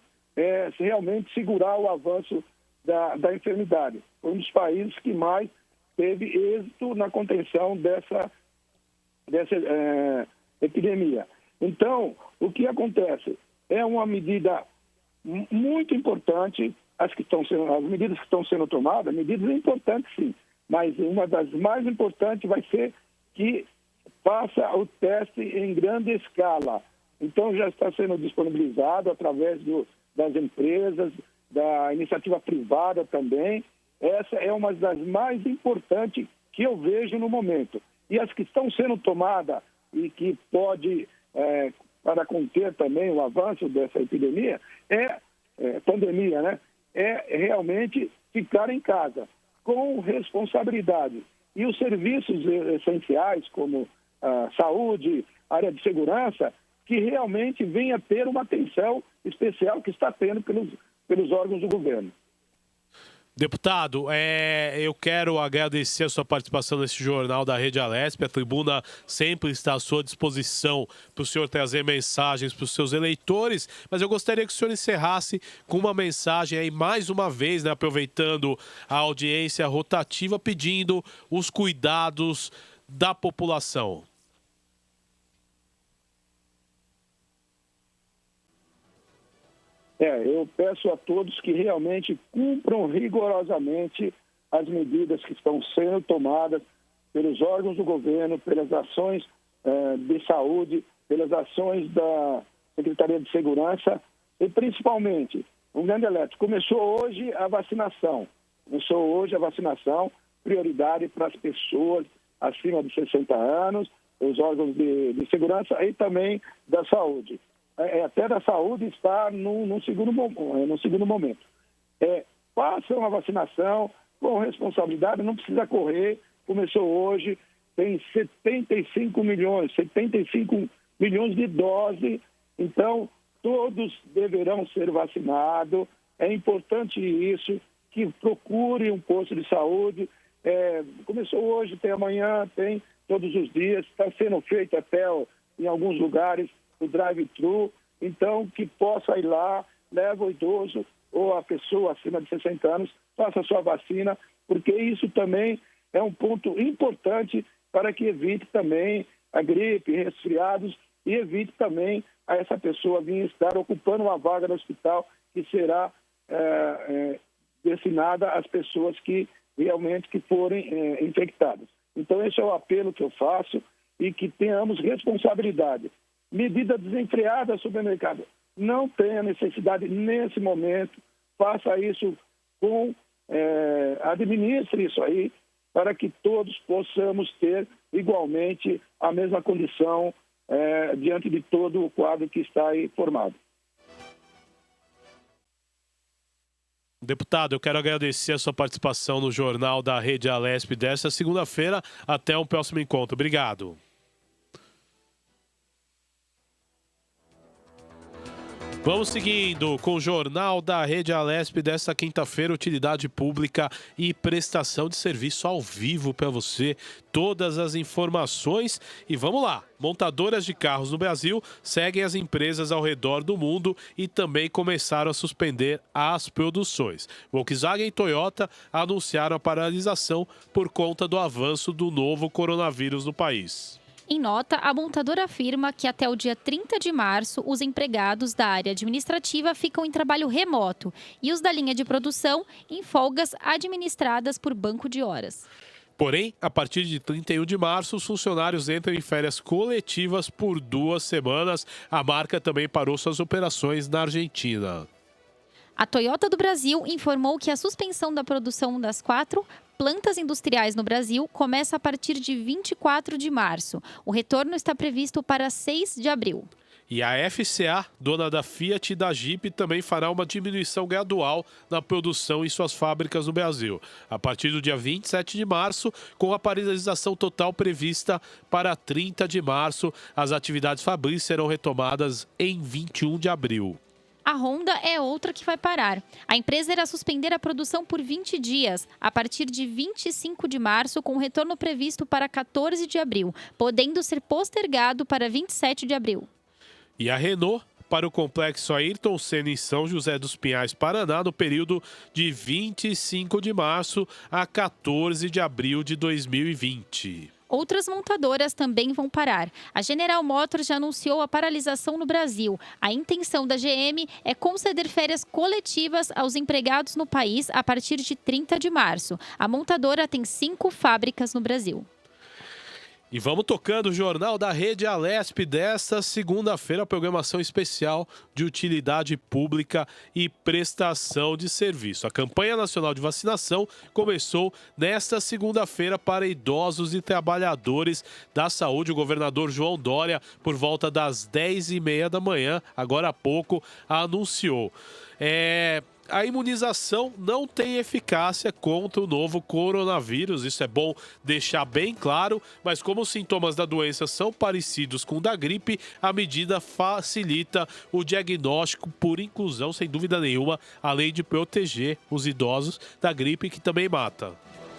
realmente segurar o avanço da enfermidade. Foi um dos países que mais teve êxito na contenção dessa epidemia. Então, o que acontece? É uma medida muito importante, as medidas que estão sendo tomadas, medidas importantes sim, mas uma das mais importantes vai ser que faça o teste em grande escala. Então, já está sendo disponibilizado através das empresas, da iniciativa privada também. Essa é uma das mais importantes que eu vejo no momento. E as que estão sendo tomadas e que pode, para conter também o avanço dessa epidemia, pandemia, né? É realmente ficar em casa, com responsabilidade. E os serviços essenciais, como saúde, área de segurança, que realmente venha ter uma atenção especial que está tendo pelos órgãos do governo. Deputado, eu quero agradecer a sua participação nesse jornal da Rede Alesp. A tribuna sempre está à sua disposição para o senhor trazer mensagens para os seus eleitores, mas eu gostaria que o senhor encerrasse com uma mensagem aí, mais uma vez, né, aproveitando a audiência rotativa, pedindo os cuidados da população. Eu peço a todos que realmente cumpram rigorosamente as medidas que estão sendo tomadas pelos órgãos do governo, pelas ações de saúde, pelas ações da Secretaria de Segurança e, principalmente, um grande alerta. Começou hoje a vacinação, prioridade para as pessoas acima de 60 anos, os órgãos de segurança e também da saúde. Até da saúde está no segundo momento. Façam a vacinação com responsabilidade, não precisa correr. Começou hoje, tem 75 milhões de doses, então todos deverão ser vacinados. É importante isso, que procure um posto de saúde. Começou hoje, tem amanhã, tem todos os dias, está sendo feito até em alguns lugares o drive-thru, então que possa ir lá, leva o idoso ou a pessoa acima de 60 anos, faça a sua vacina, porque isso também é um ponto importante para que evite também a gripe, resfriados, e evite também a essa pessoa vir estar ocupando uma vaga no hospital que será destinada às pessoas que realmente que forem infectadas. Então, esse é o apelo que eu faço e que tenhamos responsabilidade. Medida desenfreada sobre o mercado. Não tenha necessidade nesse momento, faça isso administre isso aí, para que todos possamos ter igualmente a mesma condição diante de todo o quadro que está aí formado. Deputado, eu quero agradecer a sua participação no Jornal da Rede Alesp desta segunda-feira. Até um próximo encontro. Obrigado. Vamos seguindo com o Jornal da Rede Alesp desta quinta-feira, utilidade pública e prestação de serviço ao vivo para você, todas as informações. E vamos lá, montadoras de carros no Brasil seguem as empresas ao redor do mundo e também começaram a suspender as produções. Volkswagen e Toyota anunciaram a paralisação por conta do avanço do novo coronavírus no país. Em nota, a montadora afirma que até o dia 30 de março, os empregados da área administrativa ficam em trabalho remoto e os da linha de produção em folgas administradas por banco de horas. Porém, a partir de 31 de março, os funcionários entram em férias coletivas por 2 semanas. A marca também parou suas operações na Argentina. A Toyota do Brasil informou que a suspensão da produção das 4 plantas industriais no Brasil começa a partir de 24 de março. O retorno está previsto para 6 de abril. E a FCA, dona da Fiat e da Jeep, também fará uma diminuição gradual na produção em suas fábricas no Brasil, a partir do dia 27 de março, com a paralisação total prevista para 30 de março. As atividades fabris serão retomadas em 21 de abril. A Honda é outra que vai parar. A empresa irá suspender a produção por 20 dias, a partir de 25 de março, com retorno previsto para 14 de abril, podendo ser postergado para 27 de abril. E a Renault para o complexo Ayrton Senna em São José dos Pinhais, Paraná, no período de 25 de março a 14 de abril de 2020. Outras montadoras também vão parar. A General Motors já anunciou a paralisação no Brasil. A intenção da GM é conceder férias coletivas aos empregados no país a partir de 30 de março. A montadora tem 5 fábricas no Brasil. E vamos tocando o Jornal da Rede Alesp desta segunda-feira, programação especial de utilidade pública e prestação de serviço. A campanha nacional de vacinação começou nesta segunda-feira para idosos e trabalhadores da saúde. O governador João Dória, por volta das 10h30 da manhã, agora há pouco, anunciou. A imunização não tem eficácia contra o novo coronavírus, isso é bom deixar bem claro, mas como os sintomas da doença são parecidos com o da gripe, a medida facilita o diagnóstico por inclusão, sem dúvida nenhuma, além de proteger os idosos da gripe que também mata.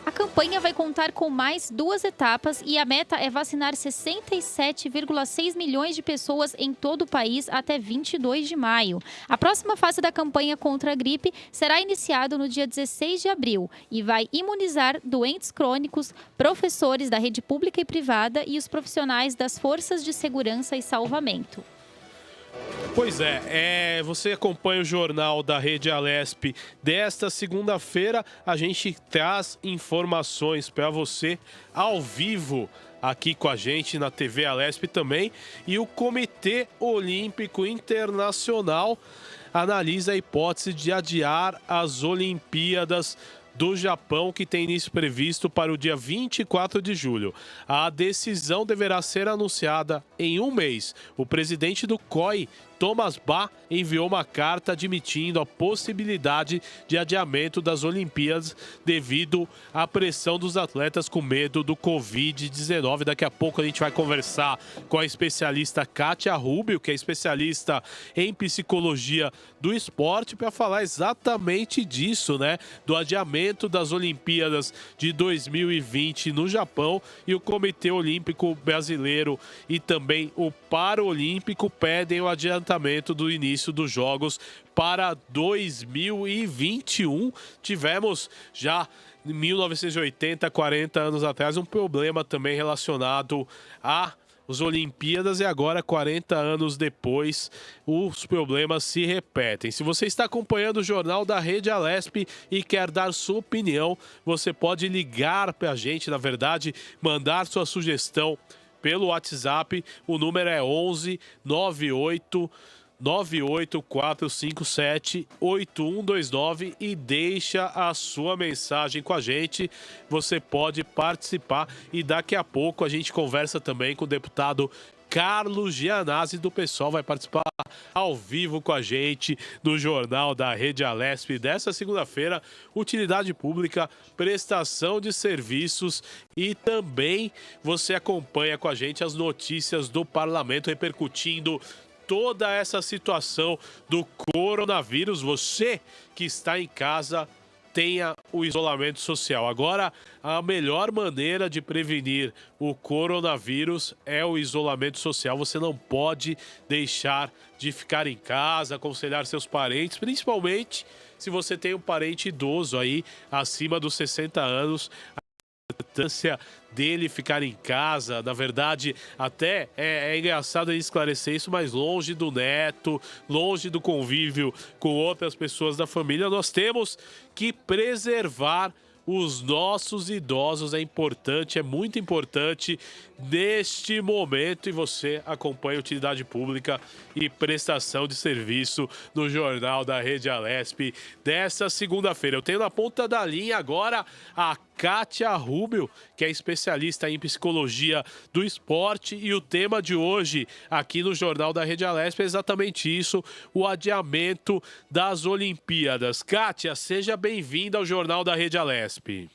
A campanha vai contar com mais 2 etapas e a meta é vacinar 67,6 milhões de pessoas em todo o país até 22 de maio. A próxima fase da campanha contra a gripe será iniciada no dia 16 de abril e vai imunizar doentes crônicos, professores da rede pública e privada e os profissionais das forças de segurança e salvamento. Pois você acompanha o Jornal da Rede Alesp desta segunda-feira. A gente traz informações para você ao vivo aqui com a gente na TV Alesp também. E o Comitê Olímpico Internacional analisa a hipótese de adiar as Olimpíadas do Japão, que tem início previsto para o dia 24 de julho. A decisão deverá ser anunciada em um mês. O presidente do COI, Thomas Bach, enviou uma carta admitindo a possibilidade de adiamento das Olimpíadas devido à pressão dos atletas com medo do Covid-19. Daqui a pouco a gente vai conversar com a especialista Kátia Rubio, que é especialista em psicologia do esporte, para falar exatamente disso, né? Do adiamento das Olimpíadas de 2020 no Japão. E o Comitê Olímpico Brasileiro e também o Paralímpico pedem o adiantamento do início dos Jogos para 2021. Tivemos já em 1980, 40 anos atrás, um problema também relacionado a as Olimpíadas e agora, 40 anos depois, os problemas se repetem. Se você está acompanhando o Jornal da Rede Alesp e quer dar sua opinião, você pode ligar para a gente, na verdade, mandar sua sugestão pelo WhatsApp. O número é 11 98 98457 8129 e deixa a sua mensagem com a gente. Você pode participar e daqui a pouco a gente conversa também com o deputado Carlos Gianazzi do PSOL, vai participar ao vivo com a gente no Jornal da Rede Alesp dessa segunda-feira. Utilidade pública, prestação de serviços e também você acompanha com a gente as notícias do parlamento repercutindo toda essa situação do coronavírus. Você que está em casa, tenha o isolamento social. Agora, a melhor maneira de prevenir o coronavírus é o isolamento social. Você não pode deixar de ficar em casa, aconselhar seus parentes, principalmente se você tem um parente idoso aí, acima dos 60 anos. A importância dele ficar em casa, na verdade, até é engraçado esclarecer isso, mas longe do neto, longe do convívio com outras pessoas da família, nós temos que preservar os nossos idosos. É importante, é muito importante neste momento, e você acompanha utilidade pública e prestação de serviço no Jornal da Rede Alesp dessa segunda-feira. Eu tenho na ponta da linha agora a Kátia Rubio, que é especialista em psicologia do esporte, e o tema de hoje aqui no Jornal da Rede Alesp é exatamente isso, o adiamento das Olimpíadas. Kátia, seja bem-vinda ao Jornal da Rede Alesp.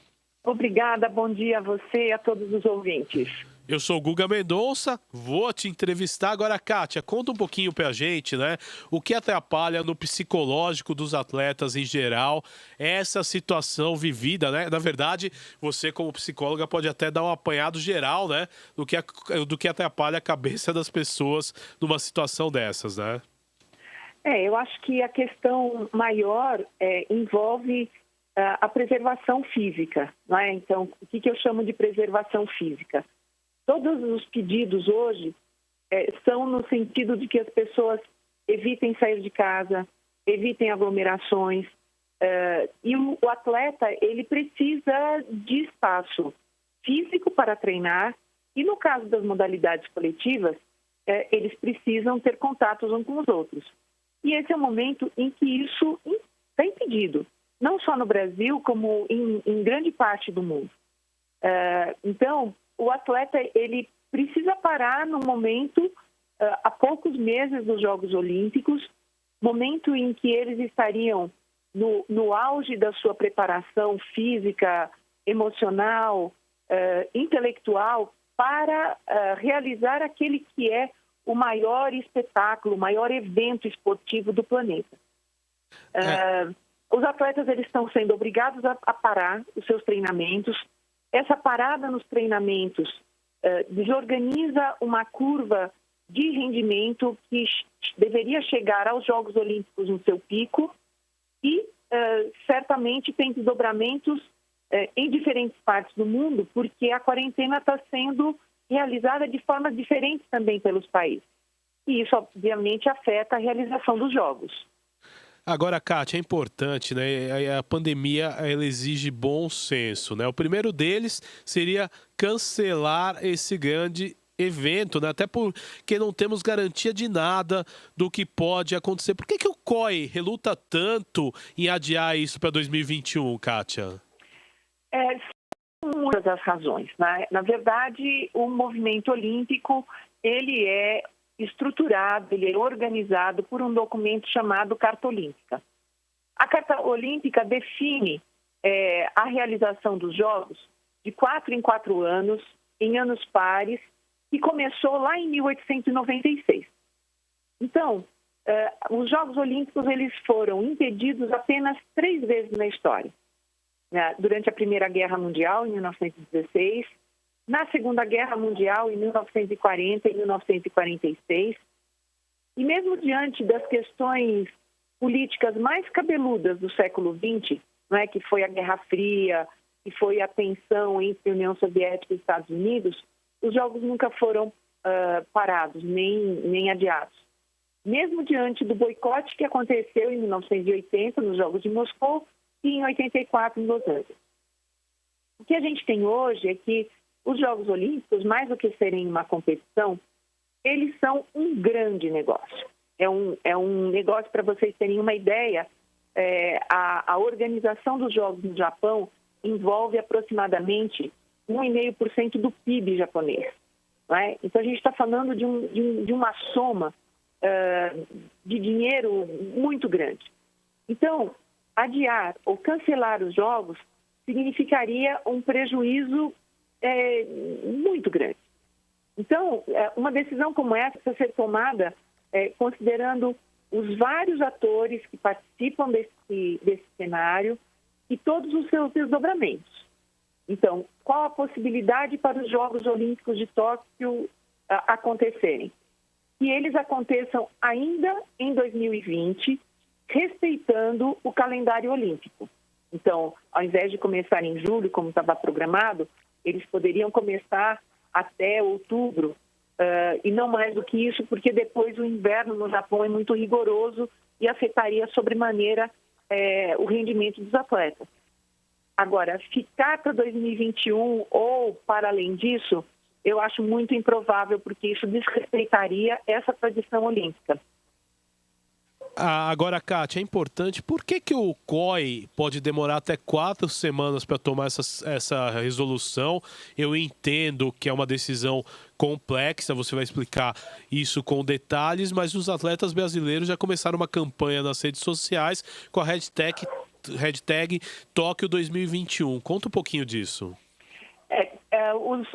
Obrigada, bom dia a você e a todos os ouvintes. Eu sou o Guga Mendonça, vou te entrevistar agora. Kátia, conta um pouquinho pra gente, né? O que atrapalha no psicológico dos atletas em geral essa situação vivida, né? Na verdade, você como psicóloga pode até dar um apanhado geral, né? Do que atrapalha a cabeça das pessoas numa situação dessas, né? Eu acho que a questão maior envolve a preservação física, não é? Então, o que eu chamo de preservação física? Todos os pedidos hoje são no sentido de que as pessoas evitem sair de casa, evitem aglomerações, e o atleta ele precisa de espaço físico para treinar, e no caso das modalidades coletivas, eles precisam ter contatos uns com os outros. E esse é o momento em que isso está impedido, não só no Brasil, como em grande parte do mundo. Então, o atleta ele precisa parar no momento, há poucos meses dos Jogos Olímpicos, momento em que eles estariam no auge da sua preparação física, emocional, intelectual, para realizar aquele que é o maior espetáculo, o maior evento esportivo do planeta. Os atletas eles estão sendo obrigados a parar os seus treinamentos. Essa parada nos treinamentos desorganiza uma curva de rendimento que deveria chegar aos Jogos Olímpicos no seu pico e certamente tem desdobramentos em diferentes partes do mundo, porque a quarentena está sendo realizada de formas diferentes também pelos países. E isso, obviamente, afeta a realização dos Jogos. Agora, Kátia, é importante, né? A pandemia ela exige bom senso, né? O primeiro deles seria cancelar esse grande evento, né? Até porque não temos garantia de nada do que pode acontecer. Por que o COI reluta tanto em adiar isso para 2021, Kátia? São muitas as razões, né? Na verdade, o movimento olímpico ele é estruturado, ele é organizado por um documento chamado Carta Olímpica. A Carta Olímpica define a realização dos Jogos de 4 em 4 anos, em anos pares, e começou lá em 1896. Então, os Jogos Olímpicos eles foram impedidos apenas 3 vezes na história. Durante a Primeira Guerra Mundial, em 1916, na Segunda Guerra Mundial, em 1940 e 1946, e mesmo diante das questões políticas mais cabeludas do século XX, né, que foi a Guerra Fria, que foi a tensão entre a União Soviética e Estados Unidos, os Jogos nunca foram parados, nem adiados. Mesmo diante do boicote que aconteceu em 1980 nos Jogos de Moscou e em 84 em Los Angeles. O que a gente tem hoje é que os Jogos Olímpicos, mais do que serem uma competição, eles são um grande negócio. É um negócio, para vocês terem uma ideia, a organização dos Jogos no Japão envolve aproximadamente 1,5% do PIB japonês. Não é? Então, a gente está falando de uma soma de dinheiro muito grande. Então, adiar ou cancelar os Jogos significaria um prejuízo muito grande. Então, uma decisão como essa precisa ser tomada considerando os vários atores que participam desse cenário e todos os seus desdobramentos. Então, qual a possibilidade para os Jogos Olímpicos de Tóquio acontecerem? Que eles aconteçam ainda em 2020, respeitando o calendário olímpico. Então, ao invés de começar em julho, como estava programado, eles poderiam começar até outubro, e não mais do que isso, porque depois o inverno no Japão é muito rigoroso e afetaria sobremaneira o rendimento dos atletas. Agora, ficar para 2021 ou para além disso, eu acho muito improvável, porque isso desrespeitaria essa tradição olímpica. Agora, Kátia, é importante, por que o COI pode demorar até 4 semanas para tomar essa resolução? Eu entendo que é uma decisão complexa, você vai explicar isso com detalhes, mas os atletas brasileiros já começaram uma campanha nas redes sociais com a hashtag Tóquio 2021. Conta um pouquinho disso.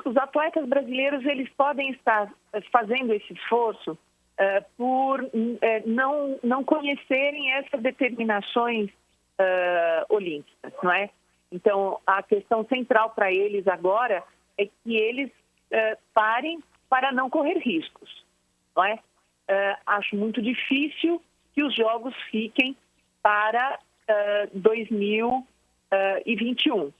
Os atletas brasileiros, eles podem estar fazendo esse esforço por não conhecerem essas determinações olímpicas, não é? Então, a questão central para eles agora é que eles parem para não correr riscos, não é? Acho muito difícil que os Jogos fiquem para 2021.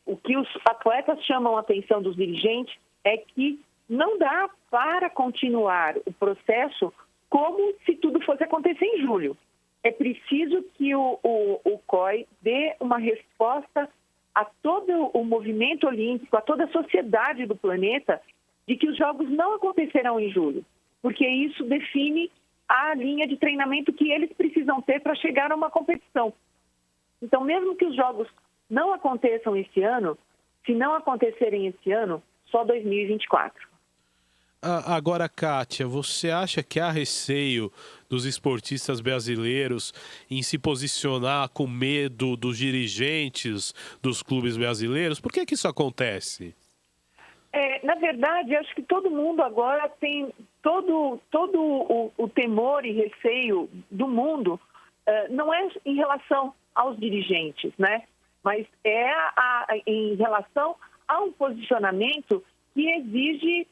O que os atletas chamam a atenção dos dirigentes é que não dá para continuar o processo como se tudo fosse acontecer em julho. É preciso que o COI dê uma resposta a todo o movimento olímpico, a toda a sociedade do planeta, de que os Jogos não acontecerão em julho, porque isso define a linha de treinamento que eles precisam ter para chegar a uma competição. Então, mesmo que os Jogos não aconteçam esse ano, se não acontecerem esse ano, só 2024. Agora, Kátia, você acha que há receio dos esportistas brasileiros em se posicionar com medo dos dirigentes dos clubes brasileiros? Por que isso acontece? Na verdade, acho que todo mundo agora tem todo o temor e receio do mundo, não é em relação aos dirigentes, né? Mas em relação a um posicionamento que exige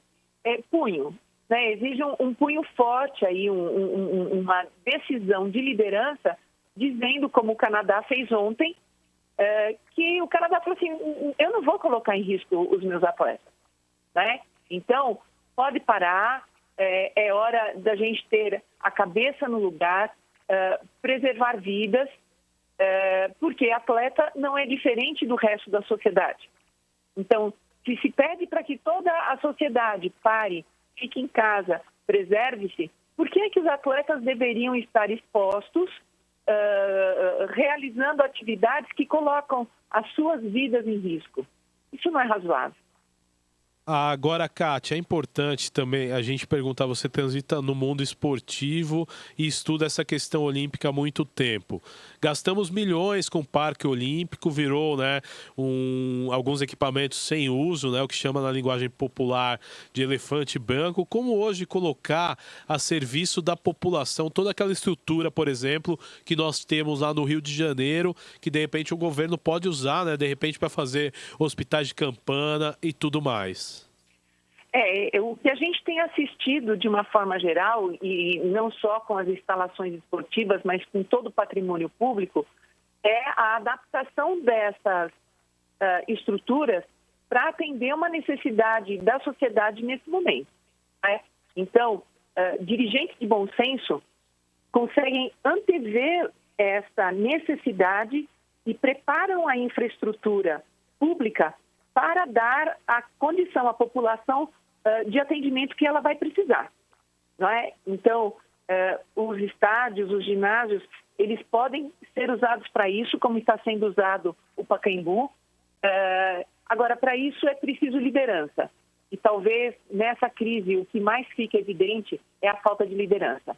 punho, né? Exige um punho forte, aí, uma decisão de liderança, dizendo, como o Canadá fez ontem, que o Canadá falou assim, eu não vou colocar em risco os meus atletas, né? Então, pode parar, é hora da gente ter a cabeça no lugar, preservar vidas, porque atleta não é diferente do resto da sociedade. Então, se pede para que toda a sociedade pare, fique em casa, preserve-se, por que os atletas deveriam estar expostos, realizando atividades que colocam as suas vidas em risco? Isso não é razoável. Agora, Kátia, é importante também a gente perguntar, você transita no mundo esportivo e estuda essa questão olímpica há muito tempo. Gastamos milhões com o Parque Olímpico, virou, né, alguns equipamentos sem uso, né, o que chama na linguagem popular de elefante branco. Como hoje colocar a serviço da população toda aquela estrutura, por exemplo, que nós temos lá no Rio de Janeiro, que de repente o governo pode usar, né, de repente para fazer hospitais de campana e tudo mais? O que a gente tem assistido de uma forma geral, e não só com as instalações esportivas, mas com todo o patrimônio público, é a adaptação dessas estruturas para atender uma necessidade da sociedade nesse momento, né? Então, dirigentes de bom senso conseguem antever essa necessidade e preparam a infraestrutura pública para dar a condição à população de atendimento que ela vai precisar, não é? Então, os estádios, os ginásios, eles podem ser usados para isso, como está sendo usado o Pacaembu. Agora, para isso é preciso liderança. E talvez nessa crise o que mais fica evidente é a falta de liderança.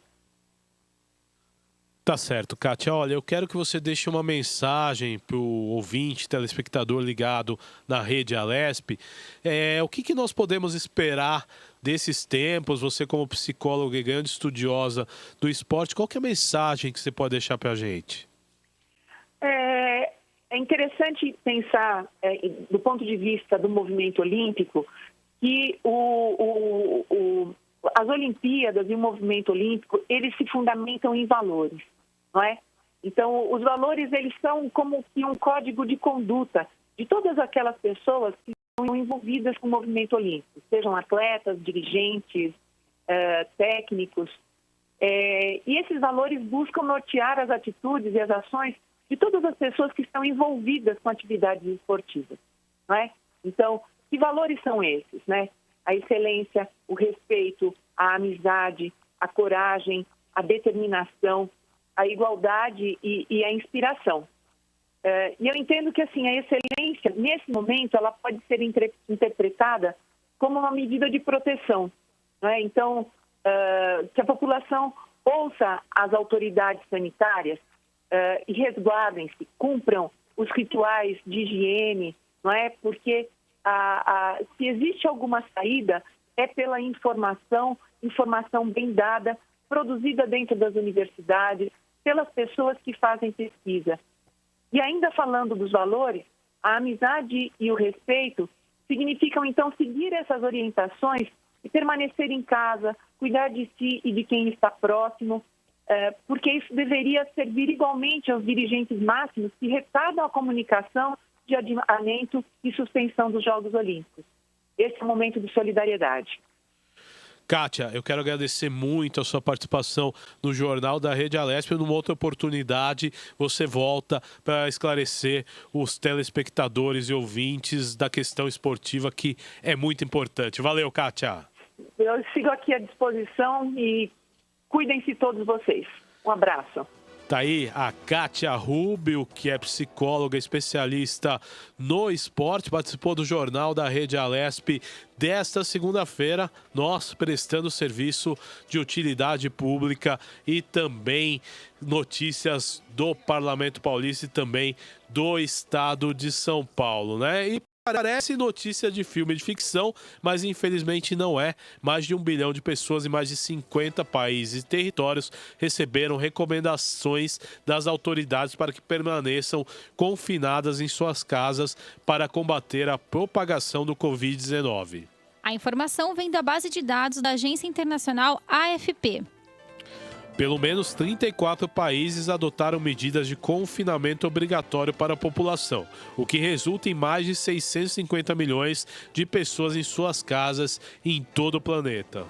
Tá certo, Kátia. Olha, eu quero que você deixe uma mensagem para o ouvinte, telespectador ligado na Rede Alesp. O que nós podemos esperar desses tempos? Você, como psicóloga e grande estudiosa do esporte, qual que é a mensagem que você pode deixar para a gente? É interessante pensar, do ponto de vista do movimento olímpico, que as Olimpíadas e o movimento olímpico, eles se fundamentam em valores, não é? Então, os valores, eles são como que um código de conduta de todas aquelas pessoas que estão envolvidas com o movimento olímpico, sejam atletas, dirigentes, técnicos. E esses valores buscam nortear as atitudes e as ações de todas as pessoas que estão envolvidas com atividades esportivas, não é? Então, que valores são esses, né? A excelência, o respeito, a amizade, a coragem, a determinação, a igualdade e a inspiração. E eu entendo que, assim, a excelência, nesse momento, ela pode ser interpretada como uma medida de proteção, né? Então, que a população ouça as autoridades sanitárias e resguardem-se, cumpram os rituais de higiene, não é? Porque se existe alguma saída, é pela informação bem dada, produzida dentro das universidades, pelas pessoas que fazem pesquisa. E ainda falando dos valores, a amizade e o respeito significam, então, seguir essas orientações e permanecer em casa, cuidar de si e de quem está próximo, porque isso deveria servir igualmente aos dirigentes máximos que retardam a comunicação de adiamento e suspensão dos Jogos Olímpicos. Esse é o momento de solidariedade. Kátia, eu quero agradecer muito a sua participação no Jornal da Rede Alesp. Numa outra oportunidade, você volta para esclarecer os telespectadores e ouvintes da questão esportiva, que é muito importante. Valeu, Kátia. Eu sigo aqui à disposição e cuidem-se todos vocês. Um abraço. Tá aí a Kátia Rubio, que é psicóloga especialista no esporte, participou do Jornal da Rede Alesp desta segunda-feira, nós prestando serviço de utilidade pública e também notícias do Parlamento Paulista e também do Estado de São Paulo, né? E parece notícia de filme de ficção, mas infelizmente não é. Mais de 1 bilhão de pessoas em mais de 50 países e territórios receberam recomendações das autoridades para que permaneçam confinadas em suas casas para combater a propagação do Covid-19. A informação vem da base de dados da Agência Internacional AFP. Pelo menos 34 países adotaram medidas de confinamento obrigatório para a população, o que resulta em mais de 650 milhões de pessoas em suas casas em todo o planeta.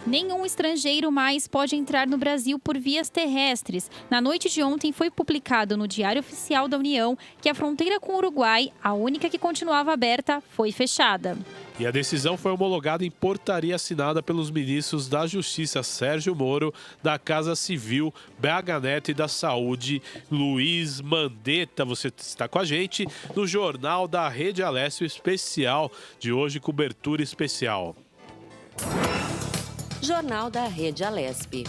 Nenhum estrangeiro mais pode entrar no Brasil por vias terrestres. Na noite de ontem foi publicado no Diário Oficial da União que a fronteira com o Uruguai, a única que continuava aberta, foi fechada. E a decisão foi homologada em portaria assinada pelos ministros da Justiça Sérgio Moro, da Casa Civil, Braga Neto e da Saúde, Luiz Mandetta. Você está com a gente no Jornal da Rede Alesp especial de hoje, cobertura especial. Jornal da Rede Alesp.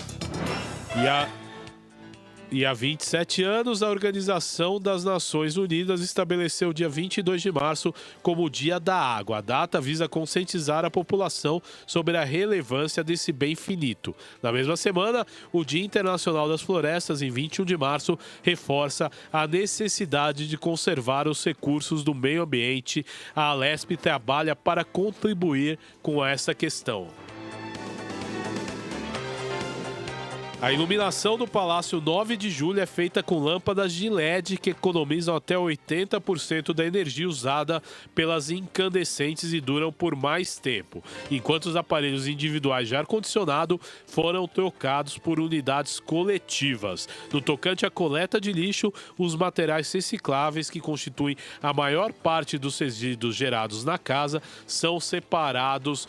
E há 27 anos, a Organização das Nações Unidas estabeleceu o dia 22 de março como o Dia da Água. A data visa conscientizar a população sobre a relevância desse bem finito. Na mesma semana, o Dia Internacional das Florestas, em 21 de março, reforça a necessidade de conservar os recursos do meio ambiente. A Alesp trabalha para contribuir com essa questão. A iluminação do Palácio 9 de Julho é feita com lâmpadas de LED que economizam até 80% da energia usada pelas incandescentes e duram por mais tempo, enquanto os aparelhos individuais de ar-condicionado foram trocados por unidades coletivas. No tocante à coleta de lixo, os materiais recicláveis, que constituem a maior parte dos resíduos gerados na casa, são separados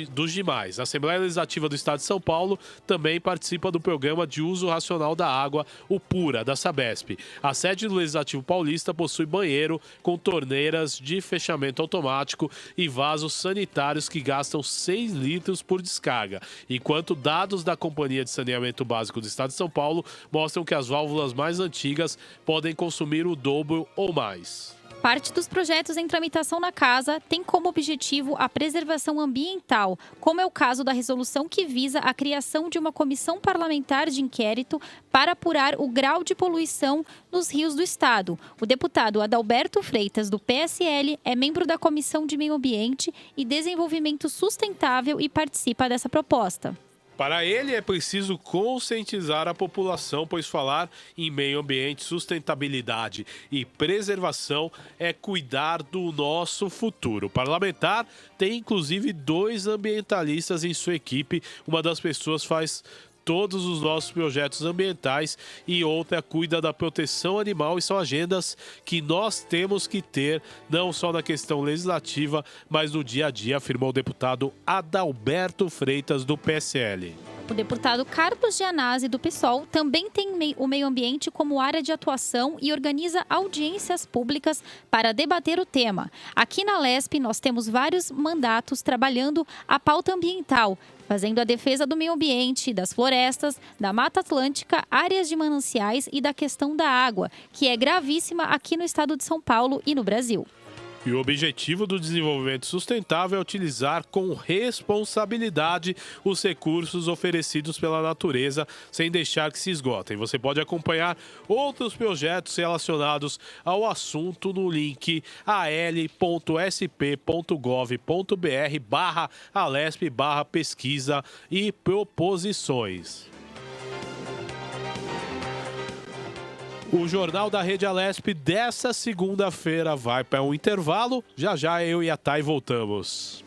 dos demais. A Assembleia Legislativa do Estado de São Paulo também participa do programa de uso racional da água, o PURA, da Sabesp. A sede do Legislativo Paulista possui banheiro com torneiras de fechamento automático e vasos sanitários que gastam 6 litros por descarga, enquanto dados da Companhia de Saneamento Básico do Estado de São Paulo mostram que as válvulas mais antigas podem consumir o dobro ou mais. Parte dos projetos em tramitação na casa tem como objetivo a preservação ambiental, como é o caso da resolução que visa a criação de uma comissão parlamentar de inquérito para apurar o grau de poluição nos rios do estado. O deputado Adalberto Freitas, do PSL, é membro da Comissão de Meio Ambiente e Desenvolvimento Sustentável e participa dessa proposta. Para ele, é preciso conscientizar a população, pois falar em meio ambiente, sustentabilidade e preservação é cuidar do nosso futuro. O parlamentar tem, inclusive, 2 ambientalistas em sua equipe. Uma das pessoas faz todos os nossos projetos ambientais e outra cuida da proteção animal, e são agendas que nós temos que ter, não só na questão legislativa, mas no dia a dia, afirmou o deputado Adalberto Freitas, do PSL. O deputado Carlos Gianazzi, do PSOL, também tem o meio ambiente como área de atuação e organiza audiências públicas para debater o tema. Aqui na Lesp, nós temos vários mandatos trabalhando a pauta ambiental, fazendo a defesa do meio ambiente, das florestas, da Mata Atlântica, áreas de mananciais e da questão da água, que é gravíssima aqui no estado de São Paulo e no Brasil. E o objetivo do desenvolvimento sustentável é utilizar com responsabilidade os recursos oferecidos pela natureza, sem deixar que se esgotem. Você pode acompanhar outros projetos relacionados ao assunto no link al.sp.gov.br/alesp/pesquisa e proposições. O Jornal da Rede Alesp dessa segunda-feira vai para um intervalo. Já já eu e a Thay voltamos.